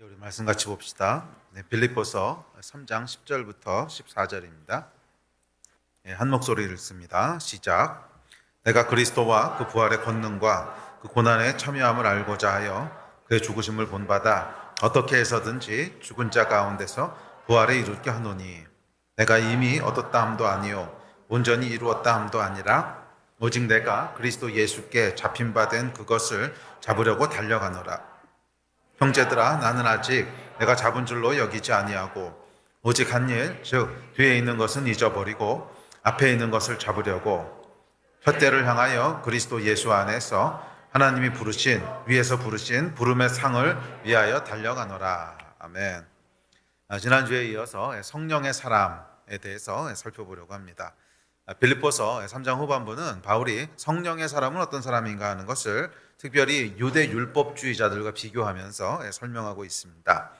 우리 말씀 같이 봅시다. 빌립보서 3장 10절부터 14절입니다. 한 목소리를 읽습니다. 시작. 내가 그리스도와 그 부활의 권능과 그 고난의 참여함을 알고자 하여 그의 죽으심을 본받아 어떻게 해서든지 죽은 자 가운데서 부활에 이르게 하노니 내가 이미 얻었다 함도 아니요 온전히 이루었다 함도 아니라 오직 내가 그리스도 예수께 잡힌 바 된 그것을 잡으려고 달려가노라. 형제들아, 나는 아직 내가 잡은 줄로 여기지 아니하고 오직 한 일, 즉 뒤에 있는 것은 잊어버리고 앞에 있는 것을 잡으려고 푯대를 향하여 그리스도 예수 안에서 하나님이 위에서 부르신 부름의 상을 위하여 달려가노라. 아멘. 지난주에 이어서 성령의 사람에 대해서 살펴보려고 합니다. 빌립보서 3장 후반부는 바울이 성령의 사람은 어떤 사람인가 하는 것을 특별히 유대 율법주의자들과 비교하면서 설명하고 있습니다.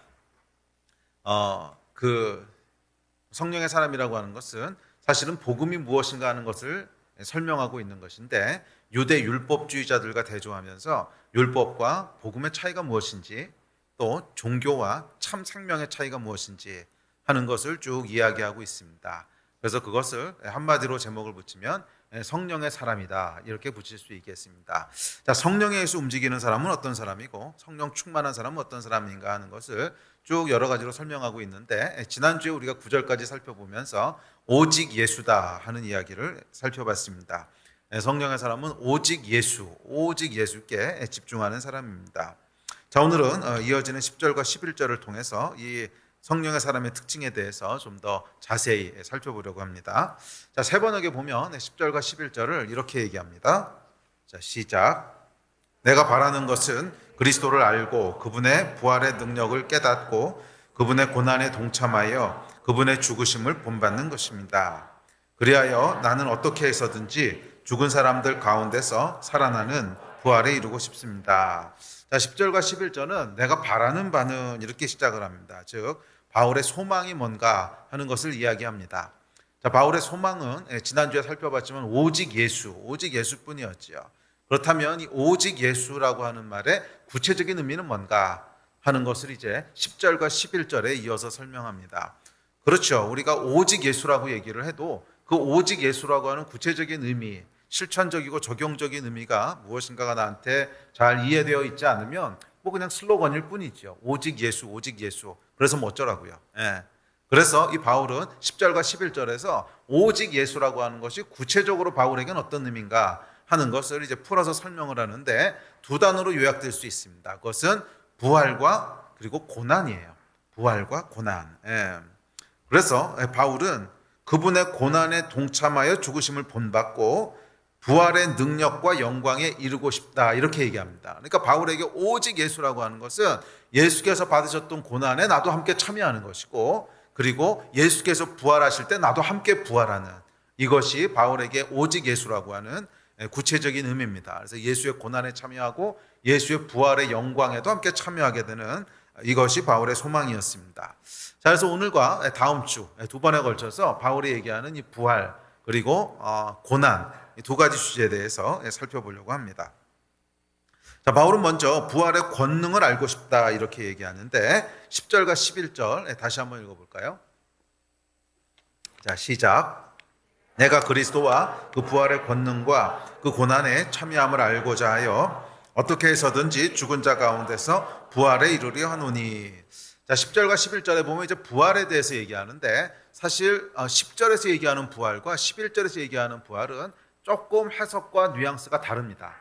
그 성령의 사람이라고 하는 것은 사실은 복음이 무엇인가 하는 것을 설명하고 있는 것인데 유대 율법주의자들과 대조하면서 율법과 복음의 차이가 무엇인지 또 종교와 참 생명의 차이가 무엇인지 하는 것을 쭉 이야기하고 있습니다. 그래서 그것을 한마디로 제목을 붙이면 성령의 사람이다 이렇게 붙일 수 있겠습니다. 자, 성령에 의해서 움직이는 사람은 어떤 사람이고 성령 충만한 사람은 어떤 사람인가 하는 것을 쭉 여러 가지로 설명하고 있는데 지난주에 우리가 9절까지 살펴보면서 오직 예수다 하는 이야기를 살펴봤습니다. 성령의 사람은 오직 예수께 집중하는 사람입니다. 자, 오늘은 이어지는 10절과 11절을 통해서 이 성령의 사람의 특징에 대해서 좀 더 자세히 살펴보려고 합니다. 자, 세 번역에 보면 10절과 11절을 이렇게 얘기합니다. 자, 시작. 내가 바라는 것은 그리스도를 알고 그분의 부활의 능력을 깨닫고 그분의 고난에 동참하여 그분의 죽으심을 본받는 것입니다. 그리하여 나는 어떻게 해서든지 죽은 사람들 가운데서 살아나는 부활에 이루고 싶습니다. 자, 10절과 11절은 내가 바라는 바는 이렇게 시작을 합니다. 즉 바울의 소망이 뭔가 하는 것을 이야기합니다. 자, 바울의 소망은 지난주에 살펴봤지만 오직 예수뿐이었지요. 그렇다면 이 오직 예수라고 하는 말의 구체적인 의미는 뭔가 하는 것을 이제 10절과 11절에 이어서 설명합니다. 그렇죠. 우리가 오직 예수라고 얘기를 해도 그 오직 예수라고 하는 구체적인 의미, 실천적이고 적용적인 의미가 무엇인가가 나한테 잘 이해되어 있지 않으면 뭐 그냥 슬로건일 뿐이죠. 오직 예수. 그래서 뭐 어쩌라고요. 그래서 이 바울은 10절과 11절에서 오직 예수라고 하는 것이 구체적으로 바울에게는 어떤 의미인가 하는 것을 이제 풀어서 설명을 하는데 두 단어로 요약될 수 있습니다. 그것은 부활과 그리고 고난이에요. 부활과 고난. 그래서 바울은 그분의 고난에 동참하여 죽으심을 본받고 부활의 능력과 영광에 이르고 싶다 이렇게 얘기합니다. 그러니까 바울에게 오직 예수라고 하는 것은 예수께서 받으셨던 고난에 나도 함께 참여하는 것이고 그리고 예수께서 부활하실 때 나도 함께 부활하는 이것이 바울에게 오직 예수라고 하는 구체적인 의미입니다. 그래서 예수의 고난에 참여하고 예수의 부활의 영광에도 함께 참여하게 되는 이것이 바울의 소망이었습니다. 자, 그래서 오늘과 다음 주 두 번에 걸쳐서 바울이 얘기하는 이 부활 그리고 고난 이 두 가지 주제에 대해서 살펴보려고 합니다. 자, 바울은 먼저 부활의 권능을 알고 싶다 이렇게 얘기하는데 10절과 11절 다시 한번 읽어볼까요? 자, 시작. 내가 그리스도와 그 부활의 권능과 그 고난에 참여함을 알고자 하여 어떻게 해서든지 죽은 자 가운데서 부활에 이르려 하노니. 자, 10절과 11절에 보면 이제 부활에 대해서 얘기하는데 사실 10절에서 얘기하는 부활과 11절에서 얘기하는 부활은 조금 해석과 뉘앙스가 다릅니다.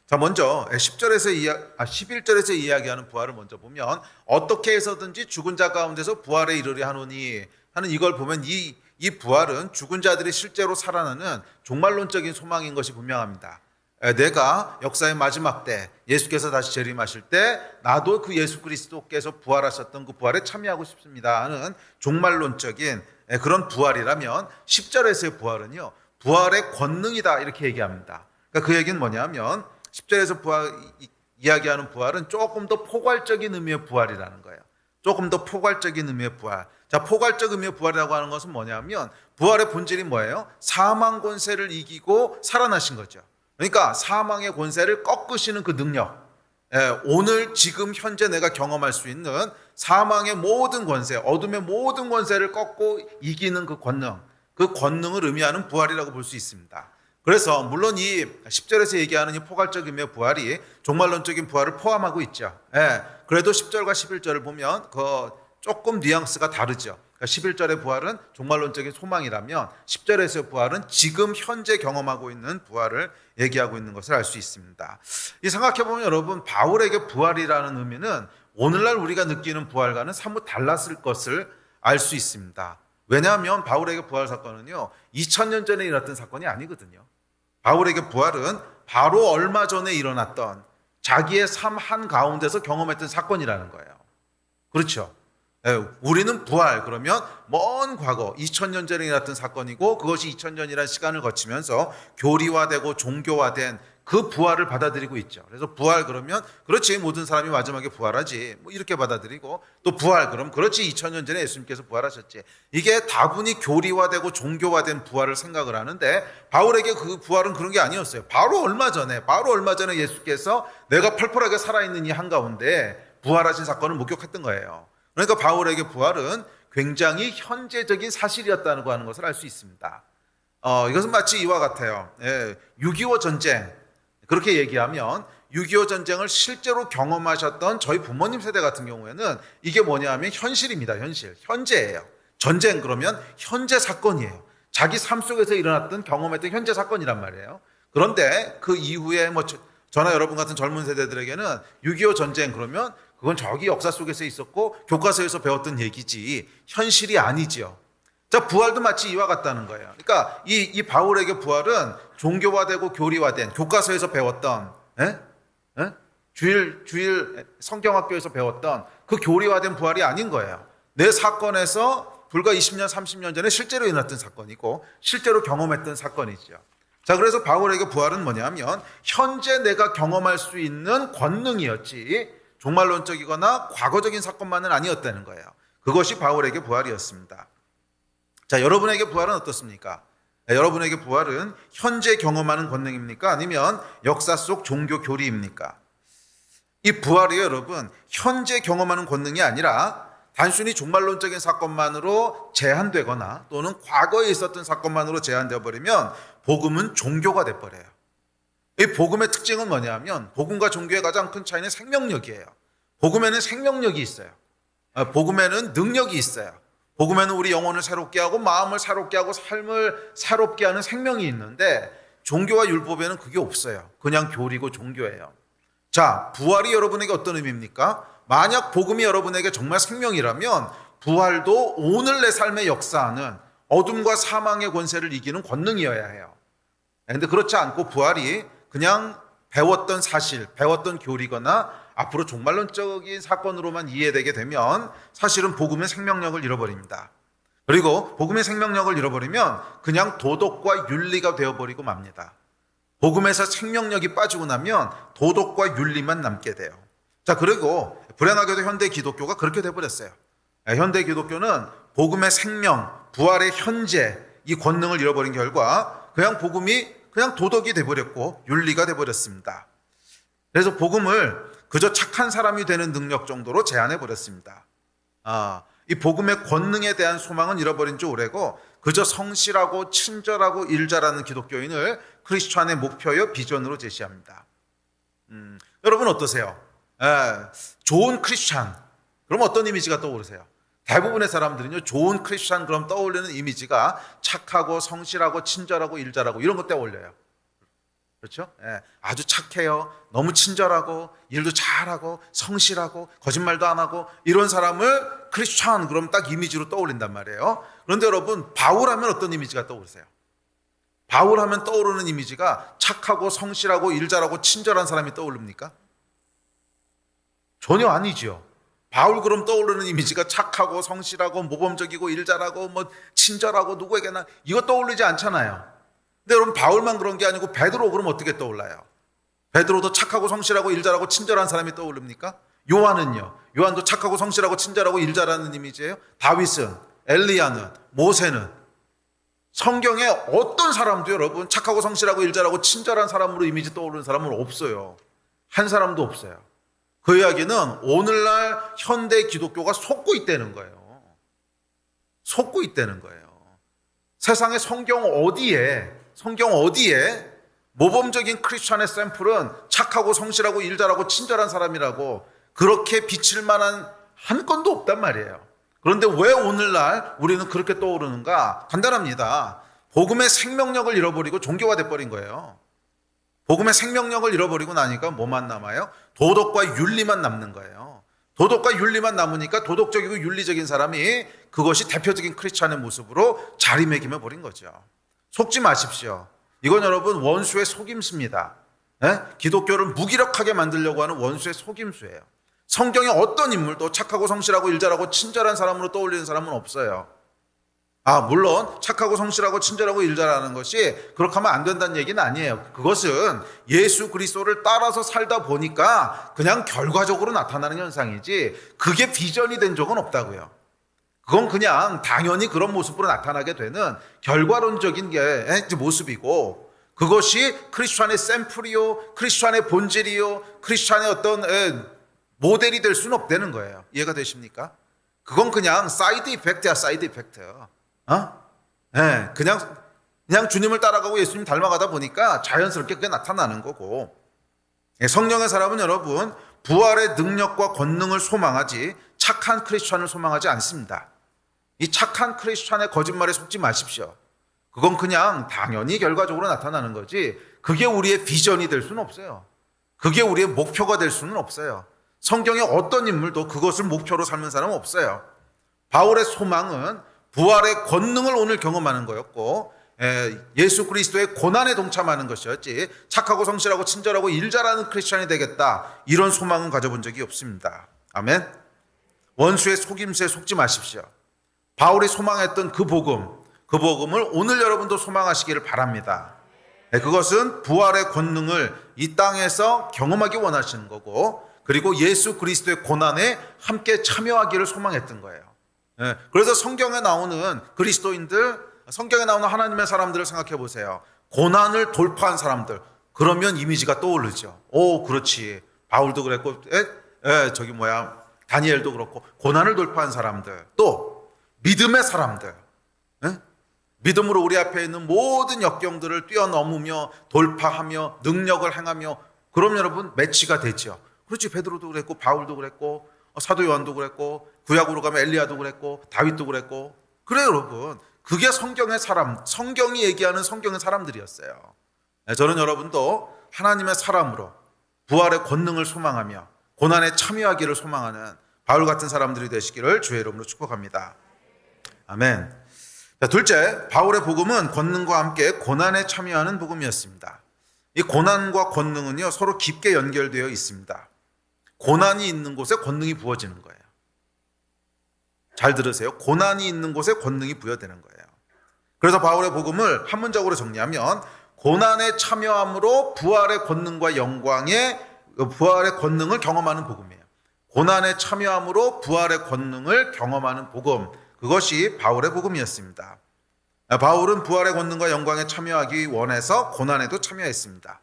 자, 먼저 11절에서 이야기하는 부활을 먼저 보면 어떻게 해서든지 죽은 자 가운데서 부활에 이르려 하노니 하는 이걸 보면 이 부활은 죽은 자들이 실제로 살아나는 종말론적인 소망인 것이 분명합니다. 내가 역사의 마지막 때 예수께서 다시 재림하실 때 나도 그 예수 그리스도께서 부활하셨던 그 부활에 참여하고 싶습니다 하는 종말론적인 그런 부활이라면 10절에서의 부활은요 부활의 권능이다 이렇게 얘기합니다. 그러니까 그 얘기는 뭐냐면 10절에서 이야기하는 부활은 조금 더 포괄적인 의미의 부활이라는 거예요. 조금 더 포괄적인 의미의 부활. 자, 포괄적 의미의 부활이라고 하는 것은 뭐냐면 부활의 본질이 뭐예요? 사망 권세를 이기고 살아나신 거죠. 그러니까 사망의 권세를 꺾으시는 그 능력, 오늘 지금 현재 내가 경험할 수 있는 사망의 모든 권세, 어둠의 모든 권세를 꺾고 이기는 그 권능을 의미하는 부활이라고 볼 수 있습니다. 그래서 물론 이 10절에서 얘기하는 이 포괄적 의미의 부활이 종말론적인 부활을 포함하고 있죠. 그래도 10절과 11절을 보면 그 조금 뉘앙스가 다르죠. 그러니까 11절의 부활은 종말론적인 소망이라면 10절에서의 부활은 지금 현재 경험하고 있는 부활을 얘기하고 있는 것을 알 수 있습니다. 이 생각해보면 여러분, 바울에게 부활이라는 의미는 오늘날 우리가 느끼는 부활과는 사뭇 달랐을 것을 알 수 있습니다. 왜냐하면 바울에게 부활 사건은요 2000년 전에 일어났던 사건이 아니거든요. 바울에게 부활은 바로 얼마 전에 일어났던 자기의 삶 한가운데서 경험했던 사건이라는 거예요. 그렇죠? 우리는 부활 그러면 먼 과거 2000년 전에 일어났던 사건이고 그것이 2000년이라는 시간을 거치면서 교리화되고 종교화된 그 부활을 받아들이고 있죠. 그래서 부활 그러면 그렇지 모든 사람이 마지막에 부활하지 뭐 이렇게 받아들이고, 또 부활 그럼 그렇지 2000년 전에 예수님께서 부활하셨지, 이게 다분히 교리화되고 종교화된 부활을 생각을 하는데 바울에게 그 부활은 그런 게 아니었어요. 바로 얼마 전에 예수께서 내가 펄펄하게 살아있는 이 한가운데 부활하신 사건을 목격했던 거예요. 그러니까 바울에게 부활은 굉장히 현재적인 사실이었다는 하는 것을 알 수 있습니다. 이것은 마치 이와 같아요. 6.25 전쟁 그렇게 얘기하면 6.25 전쟁을 실제로 경험하셨던 저희 부모님 세대 같은 경우에는 이게 뭐냐 하면 현실입니다. 현재예요. 전쟁 그러면 현재 사건이에요. 자기 삶 속에서 일어났던 경험했던 현재 사건이란 말이에요. 그런데 그 이후에 저나 여러분 같은 젊은 세대들에게는 6.25 전쟁 그러면 그건 저기 역사 속에서 있었고 교과서에서 배웠던 얘기지 현실이 아니지요. 자, 부활도 마치 이와 같다는 거예요. 그러니까 이 바울에게 부활은 종교화되고 교리화된 교과서에서 배웠던 주일 성경학교에서 배웠던 그 교리화된 부활이 아닌 거예요. 내 사건에서 불과 20년 30년 전에 실제로 일어났던 사건이고 실제로 경험했던 사건이죠. 자, 그래서 바울에게 부활은 뭐냐면 현재 내가 경험할 수 있는 권능이었지 종말론적이거나 과거적인 사건만은 아니었다는 거예요. 그것이 바울에게 부활이었습니다. 자, 여러분에게 부활은 어떻습니까? 여러분에게 부활은 현재 경험하는 권능입니까? 아니면 역사 속 종교 교리입니까? 이 부활이 여러분 현재 경험하는 권능이 아니라 단순히 종말론적인 사건만으로 제한되거나 또는 과거에 있었던 사건만으로 제한되어 버리면 복음은 종교가 돼버려요. 이 복음의 특징은 뭐냐면 복음과 종교의 가장 큰 차이는 생명력이에요. 복음에는 생명력이 있어요. 복음에는 능력이 있어요. 복음에는 우리 영혼을 새롭게 하고 마음을 새롭게 하고 삶을 새롭게 하는 생명이 있는데 종교와 율법에는 그게 없어요. 그냥 교리고 종교예요. 자, 부활이 여러분에게 어떤 의미입니까? 만약 복음이 여러분에게 정말 생명이라면 부활도 오늘 내 삶에 역사하는 어둠과 사망의 권세를 이기는 권능이어야 해요. 그런데 그렇지 않고 부활이 그냥 배웠던 사실, 배웠던 교리거나 앞으로 종말론적인 사건으로만 이해되게 되면 사실은 복음의 생명력을 잃어버립니다. 그리고 복음의 생명력을 잃어버리면 그냥 도덕과 윤리가 되어버리고 맙니다. 복음에서 생명력이 빠지고 나면 도덕과 윤리만 남게 돼요. 자, 그리고 불행하게도 현대 기독교가 그렇게 돼버렸어요. 현대 기독교는 복음의 생명, 부활의 현재 이 권능을 잃어버린 결과 그냥 복음이 그냥 도덕이 돼버렸고 윤리가 돼버렸습니다. 그래서 복음을 그저 착한 사람이 되는 능력 정도로 제한해버렸습니다. 이 복음의 권능에 대한 소망은 잃어버린 지 오래고 그저 성실하고 친절하고 일 잘하는 기독교인을 크리스찬의 목표여 비전으로 제시합니다. 여러분 어떠세요? 좋은 크리스찬 그럼 어떤 이미지가 떠오르세요? 대부분의 사람들은요 좋은 크리스찬 그럼 떠올리는 이미지가 착하고 성실하고 친절하고 일 잘하고 이런 것 떠올려요. 그렇죠? 아주 착해요. 너무 친절하고 일도 잘하고 성실하고 거짓말도 안 하고 이런 사람을 크리스찬 그럼 딱 이미지로 떠올린단 말이에요. 그런데 여러분 바울하면 어떤 이미지가 떠오르세요? 바울하면 떠오르는 이미지가 착하고 성실하고 일 잘하고 친절한 사람이 떠오릅니까? 전혀 아니죠. 바울 그럼 떠오르는 이미지가 착하고 성실하고 모범적이고 일 잘하고 친절하고 누구에게나 이거 떠오르지 않잖아요. 근데 여러분 바울만 그런 게 아니고 베드로 그럼 어떻게 떠올라요? 베드로도 착하고 성실하고 일 잘하고 친절한 사람이 떠오릅니까? 요한은요? 요한도 착하고 성실하고 친절하고 일 잘하는 이미지예요? 다윗은, 엘리야는, 모세는 성경에 어떤 사람도 여러분 착하고 성실하고 일 잘하고 친절한 사람으로 이미지 떠오르는 사람은 없어요. 한 사람도 없어요. 그 이야기는 오늘날 현대 기독교가 속고 있다는 거예요. 속고 있다는 거예요. 세상의 성경 어디에 모범적인 크리스천의 샘플은 착하고 성실하고 일 잘하고 친절한 사람이라고 그렇게 비칠 만한 한 건도 없단 말이에요. 그런데 왜 오늘날 우리는 그렇게 떠오르는가? 간단합니다. 복음의 생명력을 잃어버리고 종교화돼 버린 거예요. 복음의 생명력을 잃어버리고 나니까 뭐만 남아요? 도덕과 윤리만 남는 거예요. 도덕과 윤리만 남으니까 도덕적이고 윤리적인 사람이 그것이 대표적인 크리스찬의 모습으로 자리매김해 버린 거죠. 속지 마십시오. 이건 여러분 원수의 속임수입니다. 기독교를 무기력하게 만들려고 하는 원수의 속임수예요. 성경에 어떤 인물도 착하고 성실하고 일 잘하고 친절한 사람으로 떠올리는 사람은 없어요. 물론 착하고 성실하고 친절하고 일 잘하는 것이 그렇게 하면 안 된다는 얘기는 아니에요. 그것은 예수 그리스도를 따라서 살다 보니까 그냥 결과적으로 나타나는 현상이지 그게 비전이 된 적은 없다고요. 그건 그냥 당연히 그런 모습으로 나타나게 되는 결과론적인 게 모습이고 그것이 크리스찬의 샘플이요, 크리스찬의 본질이요, 크리스찬의 어떤 모델이 될 수는 없다는 거예요. 이해가 되십니까? 그건 그냥 사이드 이펙트야, 사이드 이펙트. 그냥 주님을 따라가고 예수님 닮아가다 보니까 자연스럽게 그게 나타나는 거고. 성령의 사람은 여러분 부활의 능력과 권능을 소망하지 착한 크리스찬을 소망하지 않습니다. 이 착한 크리스찬의 거짓말에 속지 마십시오. 그건 그냥 당연히 결과적으로 나타나는 거지 그게 우리의 비전이 될 수는 없어요. 그게 우리의 목표가 될 수는 없어요. 성경의 어떤 인물도 그것을 목표로 삼는 사람은 없어요. 바울의 소망은 부활의 권능을 오늘 경험하는 거였고 예수 그리스도의 고난에 동참하는 것이었지 착하고 성실하고 친절하고 일 잘하는 크리스찬이 되겠다 이런 소망은 가져본 적이 없습니다. 아멘. 원수의 속임수에 속지 마십시오. 바울이 소망했던 그 복음을 오늘 여러분도 소망하시기를 바랍니다. 그것은 부활의 권능을 이 땅에서 경험하기 원하시는 거고 그리고 예수 그리스도의 고난에 함께 참여하기를 소망했던 거예요. 그래서 성경에 나오는 그리스도인들, 성경에 나오는 하나님의 사람들을 생각해 보세요. 고난을 돌파한 사람들, 그러면 이미지가 떠오르죠. 그렇지. 바울도 그랬고, 다니엘도 그렇고, 고난을 돌파한 사람들, 또 믿음의 사람들, 믿음으로 우리 앞에 있는 모든 역경들을 뛰어넘으며 돌파하며 능력을 행하며, 그럼 여러분 매치가 되죠. 그렇지. 베드로도 그랬고, 바울도 그랬고, 사도 요한도 그랬고, 구약으로 가면 엘리야도 그랬고, 다윗도 그랬고. 그래요, 여러분. 그게 성경의 사람, 성경이 얘기하는 성경의 사람들이었어요. 저는 여러분도 하나님의 사람으로 부활의 권능을 소망하며 고난에 참여하기를 소망하는 바울 같은 사람들이 되시기를 주의 이름으로 축복합니다. 아멘. 자, 둘째, 바울의 복음은 권능과 함께 고난에 참여하는 복음이었습니다. 이 고난과 권능은요, 서로 깊게 연결되어 있습니다. 고난이 있는 곳에 권능이 부어지는 거예요. 잘 들으세요. 고난이 있는 곳에 권능이 부여되는 거예요. 그래서 바울의 복음을 한 문장으로 정리하면 고난에 참여함으로 부활의 권능과 부활의 권능을 경험하는 복음이에요. 고난에 참여함으로 부활의 권능을 경험하는 복음, 그것이 바울의 복음이었습니다. 바울은 부활의 권능과 영광에 참여하기 원해서 고난에도 참여했습니다.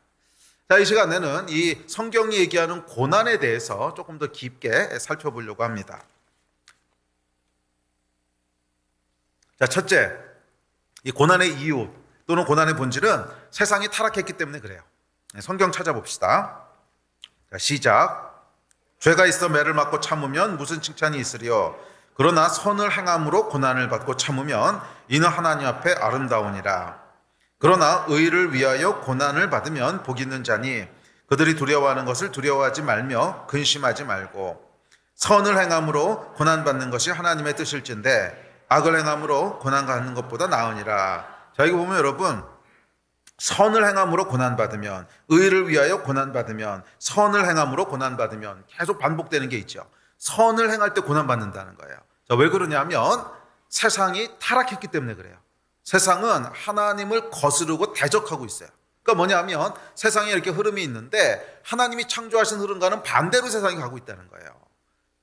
자, 이 시간에는 이 성경이 얘기하는 고난에 대해서 조금 더 깊게 살펴보려고 합니다. 자, 첫째, 이 고난의 이유 또는 고난의 본질은 세상이 타락했기 때문에 그래요. 성경 찾아봅시다. 자, 시작. 죄가 있어 매를 맞고 참으면 무슨 칭찬이 있으리요. 그러나 선을 행함으로 고난을 받고 참으면 이는 하나님 앞에 아름다우니라. 그러나 의를 위하여 고난을 받으면 복 있는 자니 그들이 두려워하는 것을 두려워하지 말며 근심하지 말고 선을 행함으로 고난받는 것이 하나님의 뜻일진데 악을 행함으로 고난받는 것보다 나으니라. 자, 이거 보면 여러분, 선을 행함으로 고난받으면, 의를 위하여 고난받으면, 선을 행함으로 고난받으면 계속 반복되는 게 있죠. 선을 행할 때 고난받는다는 거예요. 자, 왜 그러냐면 세상이 타락했기 때문에 그래요. 세상은 하나님을 거스르고 대적하고 있어요. 그러니까 뭐냐면 세상에 이렇게 흐름이 있는데 하나님이 창조하신 흐름과는 반대로 세상이 가고 있다는 거예요.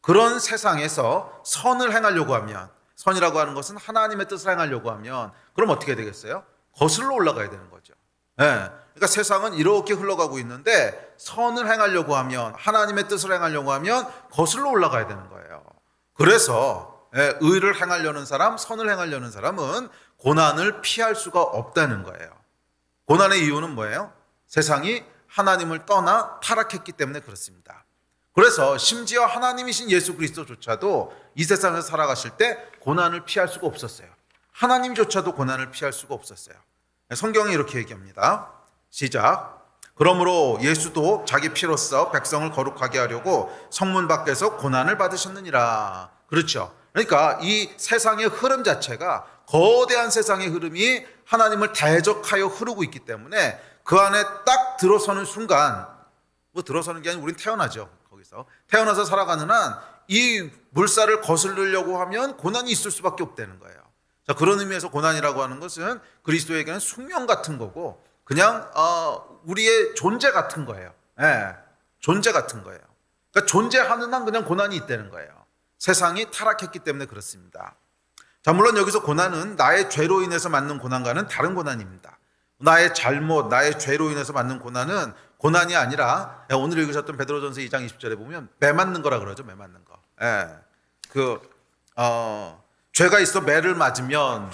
그런 세상에서 선을 행하려고 하면, 선이라고 하는 것은 하나님의 뜻을 행하려고 하면 그럼 어떻게 되겠어요? 거슬러 올라가야 되는 거죠. 그러니까 세상은 이렇게 흘러가고 있는데 선을 행하려고 하면, 하나님의 뜻을 행하려고 하면 거슬러 올라가야 되는 거예요. 그래서 의를 행하려는 사람, 선을 행하려는 사람은 고난을 피할 수가 없다는 거예요. 고난의 이유는 뭐예요? 세상이 하나님을 떠나 타락했기 때문에 그렇습니다. 그래서 심지어 하나님이신 예수 그리스도조차도 이 세상에서 살아가실 때 고난을 피할 수가 없었어요. 하나님조차도 고난을 피할 수가 없었어요. 성경이 이렇게 얘기합니다. 시작. 그러므로 예수도 자기 피로써 백성을 거룩하게 하려고 성문 밖에서 고난을 받으셨느니라. 그렇죠. 그러니까 이 세상의 흐름 자체가, 거대한 세상의 흐름이 하나님을 대적하여 흐르고 있기 때문에 그 안에 딱 들어서는 순간, 뭐 들어서는 게 아니라 우린 태어나죠. 거기서 태어나서 살아가는 한 이 물살을 거스르려고 하면 고난이 있을 수밖에 없다는 거예요. 자, 그런 의미에서 고난이라고 하는 것은 그리스도에게는 숙명 같은 거고, 그냥 우리의 존재 같은 거예요. 존재 같은 거예요. 그러니까 존재하는 한 그냥 고난이 있다는 거예요. 세상이 타락했기 때문에 그렇습니다. 자, 물론 여기서 고난은 나의 죄로 인해서 맞는 고난과는 다른 고난입니다. 나의 잘못, 나의 죄로 인해서 맞는 고난은 고난이 아니라, 오늘 읽으셨던 베드로전서 2장 20절에 보면 매 맞는 거라 그러죠. 매 맞는 거. 죄가 있어 매를 맞으면,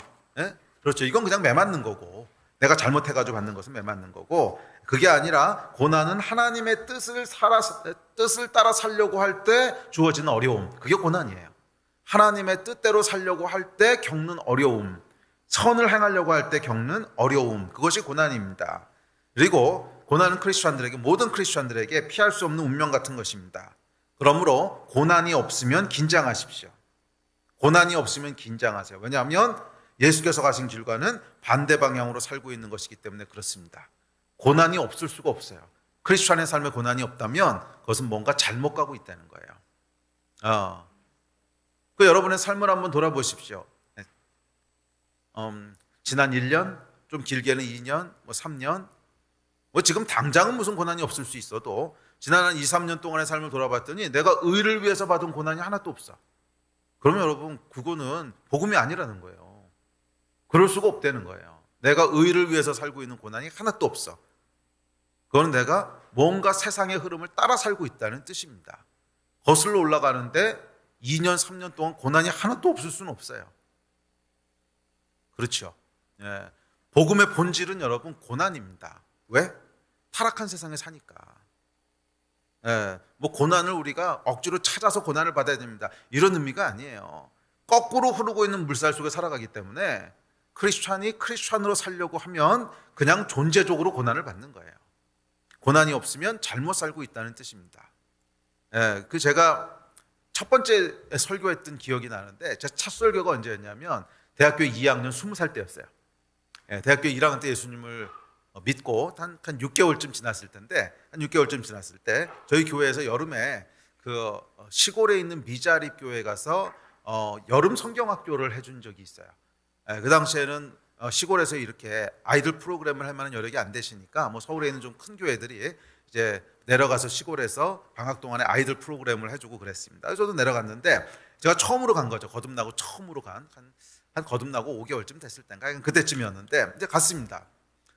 그렇죠. 이건 그냥 매 맞는 거고, 내가 잘못해가지고 받는 것은 매 맞는 거고, 그게 아니라 고난은 하나님의 뜻을 따라 살려고 할 때 주어지는 어려움, 그게 고난이에요. 하나님의 뜻대로 살려고 할 때 겪는 어려움, 선을 행하려고 할 때 겪는 어려움, 그것이 고난입니다. 그리고 고난은 모든 크리스천들에게 피할 수 없는 운명 같은 것입니다. 그러므로 고난이 없으면 긴장하십시오. 고난이 없으면 긴장하세요. 왜냐하면 예수께서 가신 길과는 반대 방향으로 살고 있는 것이기 때문에 그렇습니다. 고난이 없을 수가 없어요. 크리스천의 삶에 고난이 없다면 그것은 뭔가 잘못 가고 있다는 거예요. 여러분의 삶을 한번 돌아보십시오. 지난 1년, 좀 길게는 2년, 3년, 지금 당장은 무슨 고난이 없을 수 있어도 지난 한 2, 3년 동안의 삶을 돌아봤더니 내가 의를 위해서 받은 고난이 하나도 없어. 그러면 여러분, 그거는 복음이 아니라는 거예요. 그럴 수가 없다는 거예요. 내가 의를 위해서 살고 있는 고난이 하나도 없어. 그거는 내가 뭔가 세상의 흐름을 따라 살고 있다는 뜻입니다. 거슬러 올라가는데 2년, 3년 동안 고난이 하나도 없을 수는 없어요. 그렇죠. 복음의 본질은 여러분 고난입니다. 왜? 타락한 세상에 사니까. 고난을 우리가 억지로 찾아서 고난을 받아야 됩니다, 이런 의미가 아니에요. 거꾸로 흐르고 있는 물살 속에 살아가기 때문에 크리스찬이 크리스찬으로 살려고 하면 그냥 존재적으로 고난을 받는 거예요. 고난이 없으면 잘못 살고 있다는 뜻입니다. 제가 첫 번째 설교했던 기억이 나는데, 제 첫 설교가 언제였냐면 대학교 2학년 20살 때였어요. 대학교 1학년 때 예수님을 믿고 한 6개월쯤 지났을 텐데, 한 6개월쯤 지났을 때 저희 교회에서 여름에 그 시골에 있는 미자립 교회 가서 여름 성경학교를 해준 적이 있어요. 그 당시에는 시골에서 이렇게 아이들 프로그램을 할 만한 여력이 안 되시니까 서울에 있는 좀 큰 교회들이 이제 내려가서 시골에서 방학 동안에 아이들 프로그램을 해주고 그랬습니다. 저도 내려갔는데 제가 처음으로 간 거죠. 거듭나고 처음으로 한 거듭나고 5개월쯤 됐을 때인가, 그때쯤이었는데 이제 갔습니다.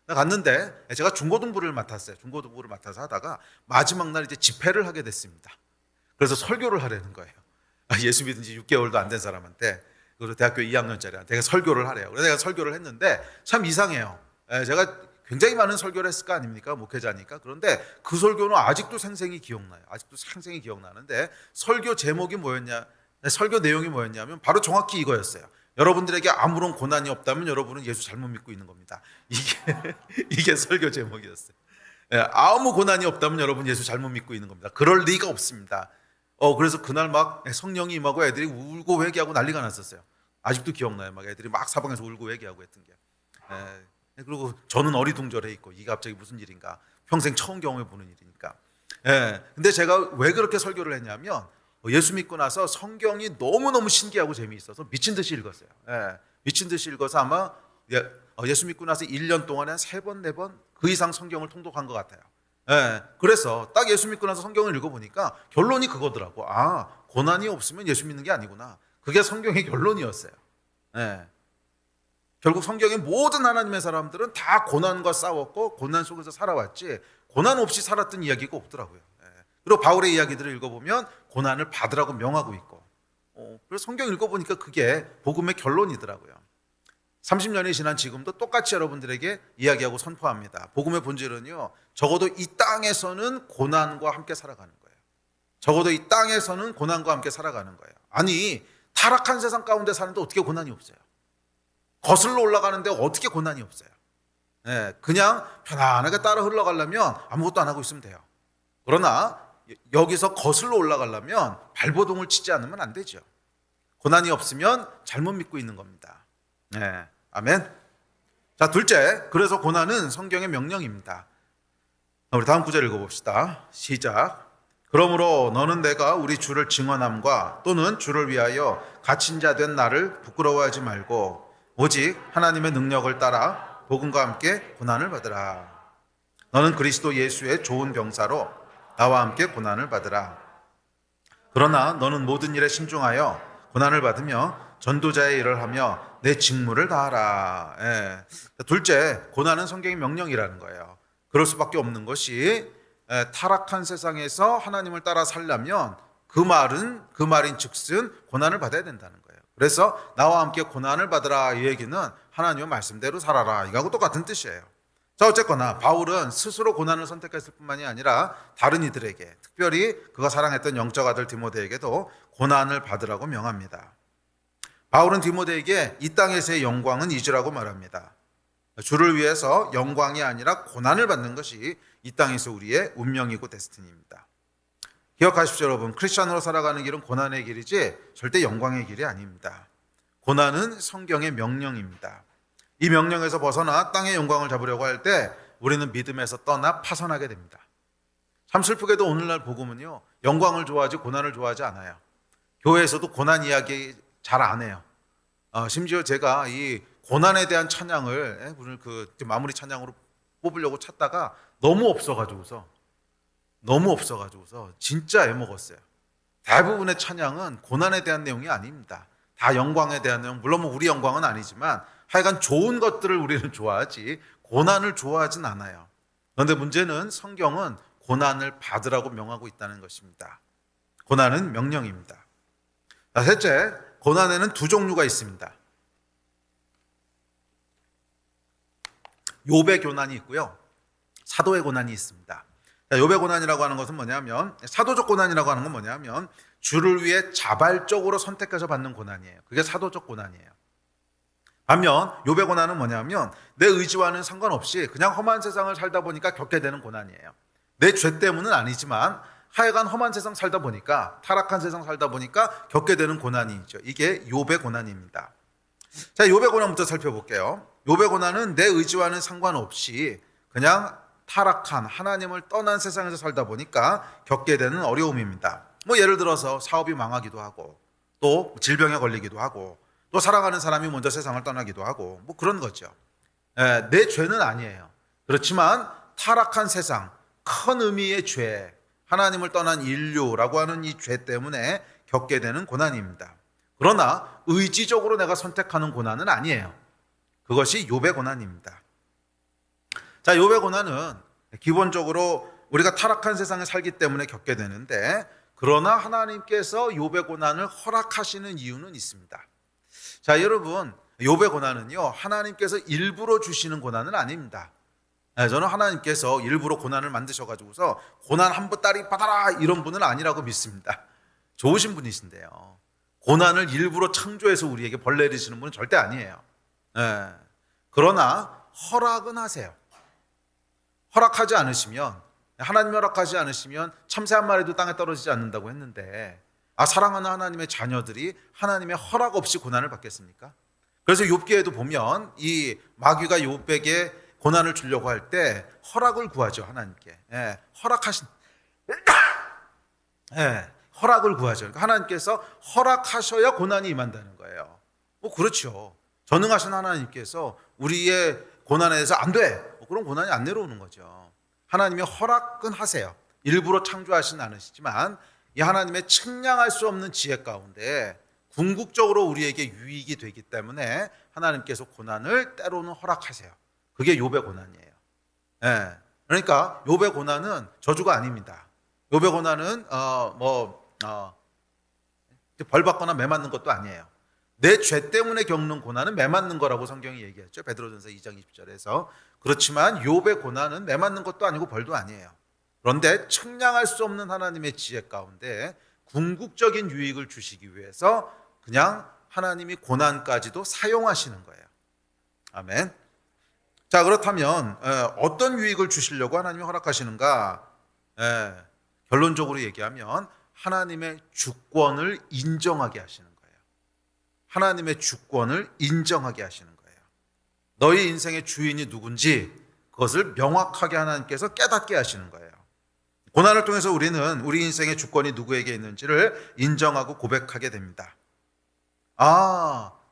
갔는데 제가 중고등부를 맡았어요. 중고등부를 맡아서 하다가 마지막 날 이제 집회를 하게 됐습니다. 그래서 설교를 하려는 거예요. 예수 믿은 지 6개월도 안 된 사람한테, 그리고 대학교 2학년짜리한테 제가 설교를 하래요. 그래서 제가 설교를 했는데 참 이상해요. 제가 굉장히 많은 설교를 했을 거 아닙니까? 목회자니까. 그런데 그 설교는 아직도 생생히 기억나요. 아직도 생생히 기억나는데, 설교 제목이 뭐였냐, 설교 내용이 뭐였냐면 바로 정확히 이거였어요. 여러분들에게 아무런 고난이 없다면 여러분은 예수 잘못 믿고 있는 겁니다. 이게 설교 제목이었어요. 아무 고난이 없다면 여러분 예수 잘못 믿고 있는 겁니다. 그럴 리가 없습니다. 그래서 그날 막 성령이 임하고 애들이 울고 회개하고 난리가 났었어요. 아직도 기억나요. 막 애들이 막 사방에서 울고 회개하고 했던 게. 그리고 저는 어리둥절해 있고 이게 갑자기 무슨 일인가, 평생 처음 경험해 보는 일이니까. 근데 제가 왜 그렇게 설교를 했냐면, 예수 믿고 나서 성경이 너무너무 신기하고 재미있어서 미친 듯이 읽었어요. 미친 듯이 읽어서 아마 예수 믿고 나서 1년 동안에 한 3번, 4번 그 이상 성경을 통독한 것 같아요. 그래서 딱 예수 믿고 나서 성경을 읽어보니까 결론이 그거더라고. 고난이 없으면 예수 믿는 게 아니구나. 그게 성경의 결론이었어요. 결국 성경의 모든 하나님의 사람들은 다 고난과 싸웠고 고난 속에서 살아왔지 고난 없이 살았던 이야기가 없더라고요. 그리고 바울의 이야기들을 읽어보면 고난을 받으라고 명하고 있고 그래서 성경 읽어보니까 그게 복음의 결론이더라고요. 30년이 지난 지금도 똑같이 여러분들에게 이야기하고 선포합니다. 복음의 본질은요, 적어도 이 땅에서는 고난과 함께 살아가는 거예요. 적어도 이 땅에서는 고난과 함께 살아가는 거예요. 아니, 타락한 세상 가운데 사는데 어떻게 고난이 없어요? 거슬러 올라가는데 어떻게 고난이 없어요? 그냥 편안하게 따라 흘러가려면 아무것도 안 하고 있으면 돼요. 그러나 여기서 거슬러 올라가려면 발버둥을 치지 않으면 안 되죠. 고난이 없으면 잘못 믿고 있는 겁니다. 아멘. 자, 둘째, 그래서 고난은 성경의 명령입니다. 우리 다음 구절 읽어봅시다. 시작. 그러므로 너는 내가 우리 주를 증언함과 또는 주를 위하여 갇힌 자 된 나를 부끄러워하지 말고 오직 하나님의 능력을 따라 복음과 함께 고난을 받으라. 너는 그리스도 예수의 좋은 병사로 나와 함께 고난을 받으라. 그러나 너는 모든 일에 신중하여 고난을 받으며 전도자의 일을 하며 내 직무를 다하라. 둘째, 고난은 성경의 명령이라는 거예요. 그럴 수밖에 없는 것이 타락한 세상에서 하나님을 따라 살려면 그 말인 즉슨 고난을 받아야 된다는 거예요. 그래서 나와 함께 고난을 받으라 이 얘기는 하나님의 말씀대로 살아라 이거하고 똑같은 뜻이에요. 자, 어쨌거나 바울은 스스로 고난을 선택했을 뿐만이 아니라 다른 이들에게, 특별히 그가 사랑했던 영적 아들 디모데에게도 고난을 받으라고 명합니다. 바울은 디모데에게 이 땅에서의 영광은 잊으라고 말합니다. 주를 위해서 영광이 아니라 고난을 받는 것이 이 땅에서 우리의 운명이고 데스티니입니다. 기억하십시오, 여러분. 크리스천으로 살아가는 길은 고난의 길이지 절대 영광의 길이 아닙니다. 고난은 성경의 명령입니다. 이 명령에서 벗어나 땅의 영광을 잡으려고 할 때 우리는 믿음에서 떠나 파선하게 됩니다. 참 슬프게도 오늘날 복음은요, 영광을 좋아하지 고난을 좋아하지 않아요. 교회에서도 고난 이야기 잘 안 해요. 심지어 제가 이 고난에 대한 찬양을 오늘 그 마무리 찬양으로 뽑으려고 찾다가 너무 없어가지고서 진짜 애먹었어요. 대부분의 찬양은 고난에 대한 내용이 아닙니다. 다 영광에 대한 내용, 물론 우리 영광은 아니지만 하여간 좋은 것들을 우리는 좋아하지 고난을 좋아하진 않아요. 그런데 문제는 성경은 고난을 받으라고 명하고 있다는 것입니다. 고난은 명령입니다. 자, 셋째, 고난에는 두 종류가 있습니다. 욥의 고난이 있고요, 사도의 고난이 있습니다. 욥의 고난이라고 하는 것은 뭐냐면, 사도적 고난이라고 하는 건 뭐냐면 주를 위해 자발적으로 선택해서 받는 고난이에요. 그게 사도적 고난이에요. 반면 욥의 고난은 뭐냐면 내 의지와는 상관없이 그냥 험한 세상을 살다 보니까 겪게 되는 고난이에요. 내 죄 때문은 아니지만 하여간 험한 세상 살다 보니까, 타락한 세상 살다 보니까 겪게 되는 고난이죠. 이게 욥의 고난입니다. 자, 욥의 고난부터 살펴볼게요. 욥의 고난은 내 의지와는 상관없이 그냥 타락한, 하나님을 떠난 세상에서 살다 보니까 겪게 되는 어려움입니다. 예를 들어서 사업이 망하기도 하고, 또 질병에 걸리기도 하고, 또 사랑하는 사람이 먼저 세상을 떠나기도 하고, 그런 거죠. 내 죄는 아니에요. 그렇지만 타락한 세상, 큰 의미의 죄, 하나님을 떠난 인류라고 하는 이 죄 때문에 겪게 되는 고난입니다. 그러나 의지적으로 내가 선택하는 고난은 아니에요. 그것이 욥의 고난입니다. 자, 욥의 고난은 기본적으로 우리가 타락한 세상에 살기 때문에 겪게 되는데, 그러나 하나님께서 욥의 고난을 허락하시는 이유는 있습니다. 자, 여러분, 욥의 고난은요, 하나님께서 일부러 주시는 고난은 아닙니다. 저는 하나님께서 일부러 고난을 만드셔가지고서 고난 한 보따리 받아라 이런 분은 아니라고 믿습니다. 좋으신 분이신데요, 고난을 일부러 창조해서 우리에게 벌 내리시는 분은 절대 아니에요. 그러나 허락은 하세요. 허락하지 않으시면, 하나님이 허락하지 않으시면 참새 한 마리도 땅에 떨어지지 않는다고 했는데, 사랑하는 하나님의 자녀들이 하나님의 허락 없이 고난을 받겠습니까? 그래서 욥기에도 보면 이 마귀가 욥에게 고난을 주려고 할 때 허락을 구하죠. 하나님께. 허락을 구하죠. 그러니까 하나님께서 허락하셔야 고난이 임한다는 거예요. 그렇죠. 전능하신 하나님께서 우리의 고난에 대해서 안 돼, 그런 고난이 안 내려오는 거죠. 하나님이 허락은 하세요. 일부러 창조하시는 않으시지만 이 하나님의 측량할 수 없는 지혜 가운데 궁극적으로 우리에게 유익이 되기 때문에 하나님께서 고난을 때로는 허락하세요. 그게 욥의 고난이에요. 예. 그러니까 욥의 고난은 저주가 아닙니다. 욥의 고난은 벌 받거나 매 맞는 것도 아니에요. 내 죄 때문에 겪는 고난은 매 맞는 거라고 성경이 얘기했죠. 베드로전서 2장 20절에서. 그렇지만 욥의 고난은 매 맞는 것도 아니고 벌도 아니에요. 그런데 측량할 수 없는 하나님의 지혜 가운데 궁극적인 유익을 주시기 위해서 그냥 하나님이 고난까지도 사용하시는 거예요. 아멘. 자, 그렇다면 어떤 유익을 주시려고 하나님이 허락하시는가? 결론적으로 얘기하면 하나님의 주권을 인정하게 하시는 거예요. 하나님의 주권을 인정하게 하시는 거예요. 너희 인생의 주인이 누군지 그것을 명확하게 하나님께서 깨닫게 하시는 거예요. 고난을 통해서 우리는 우리 인생의 주권이 누구에게 있는지를 인정하고 고백하게 됩니다.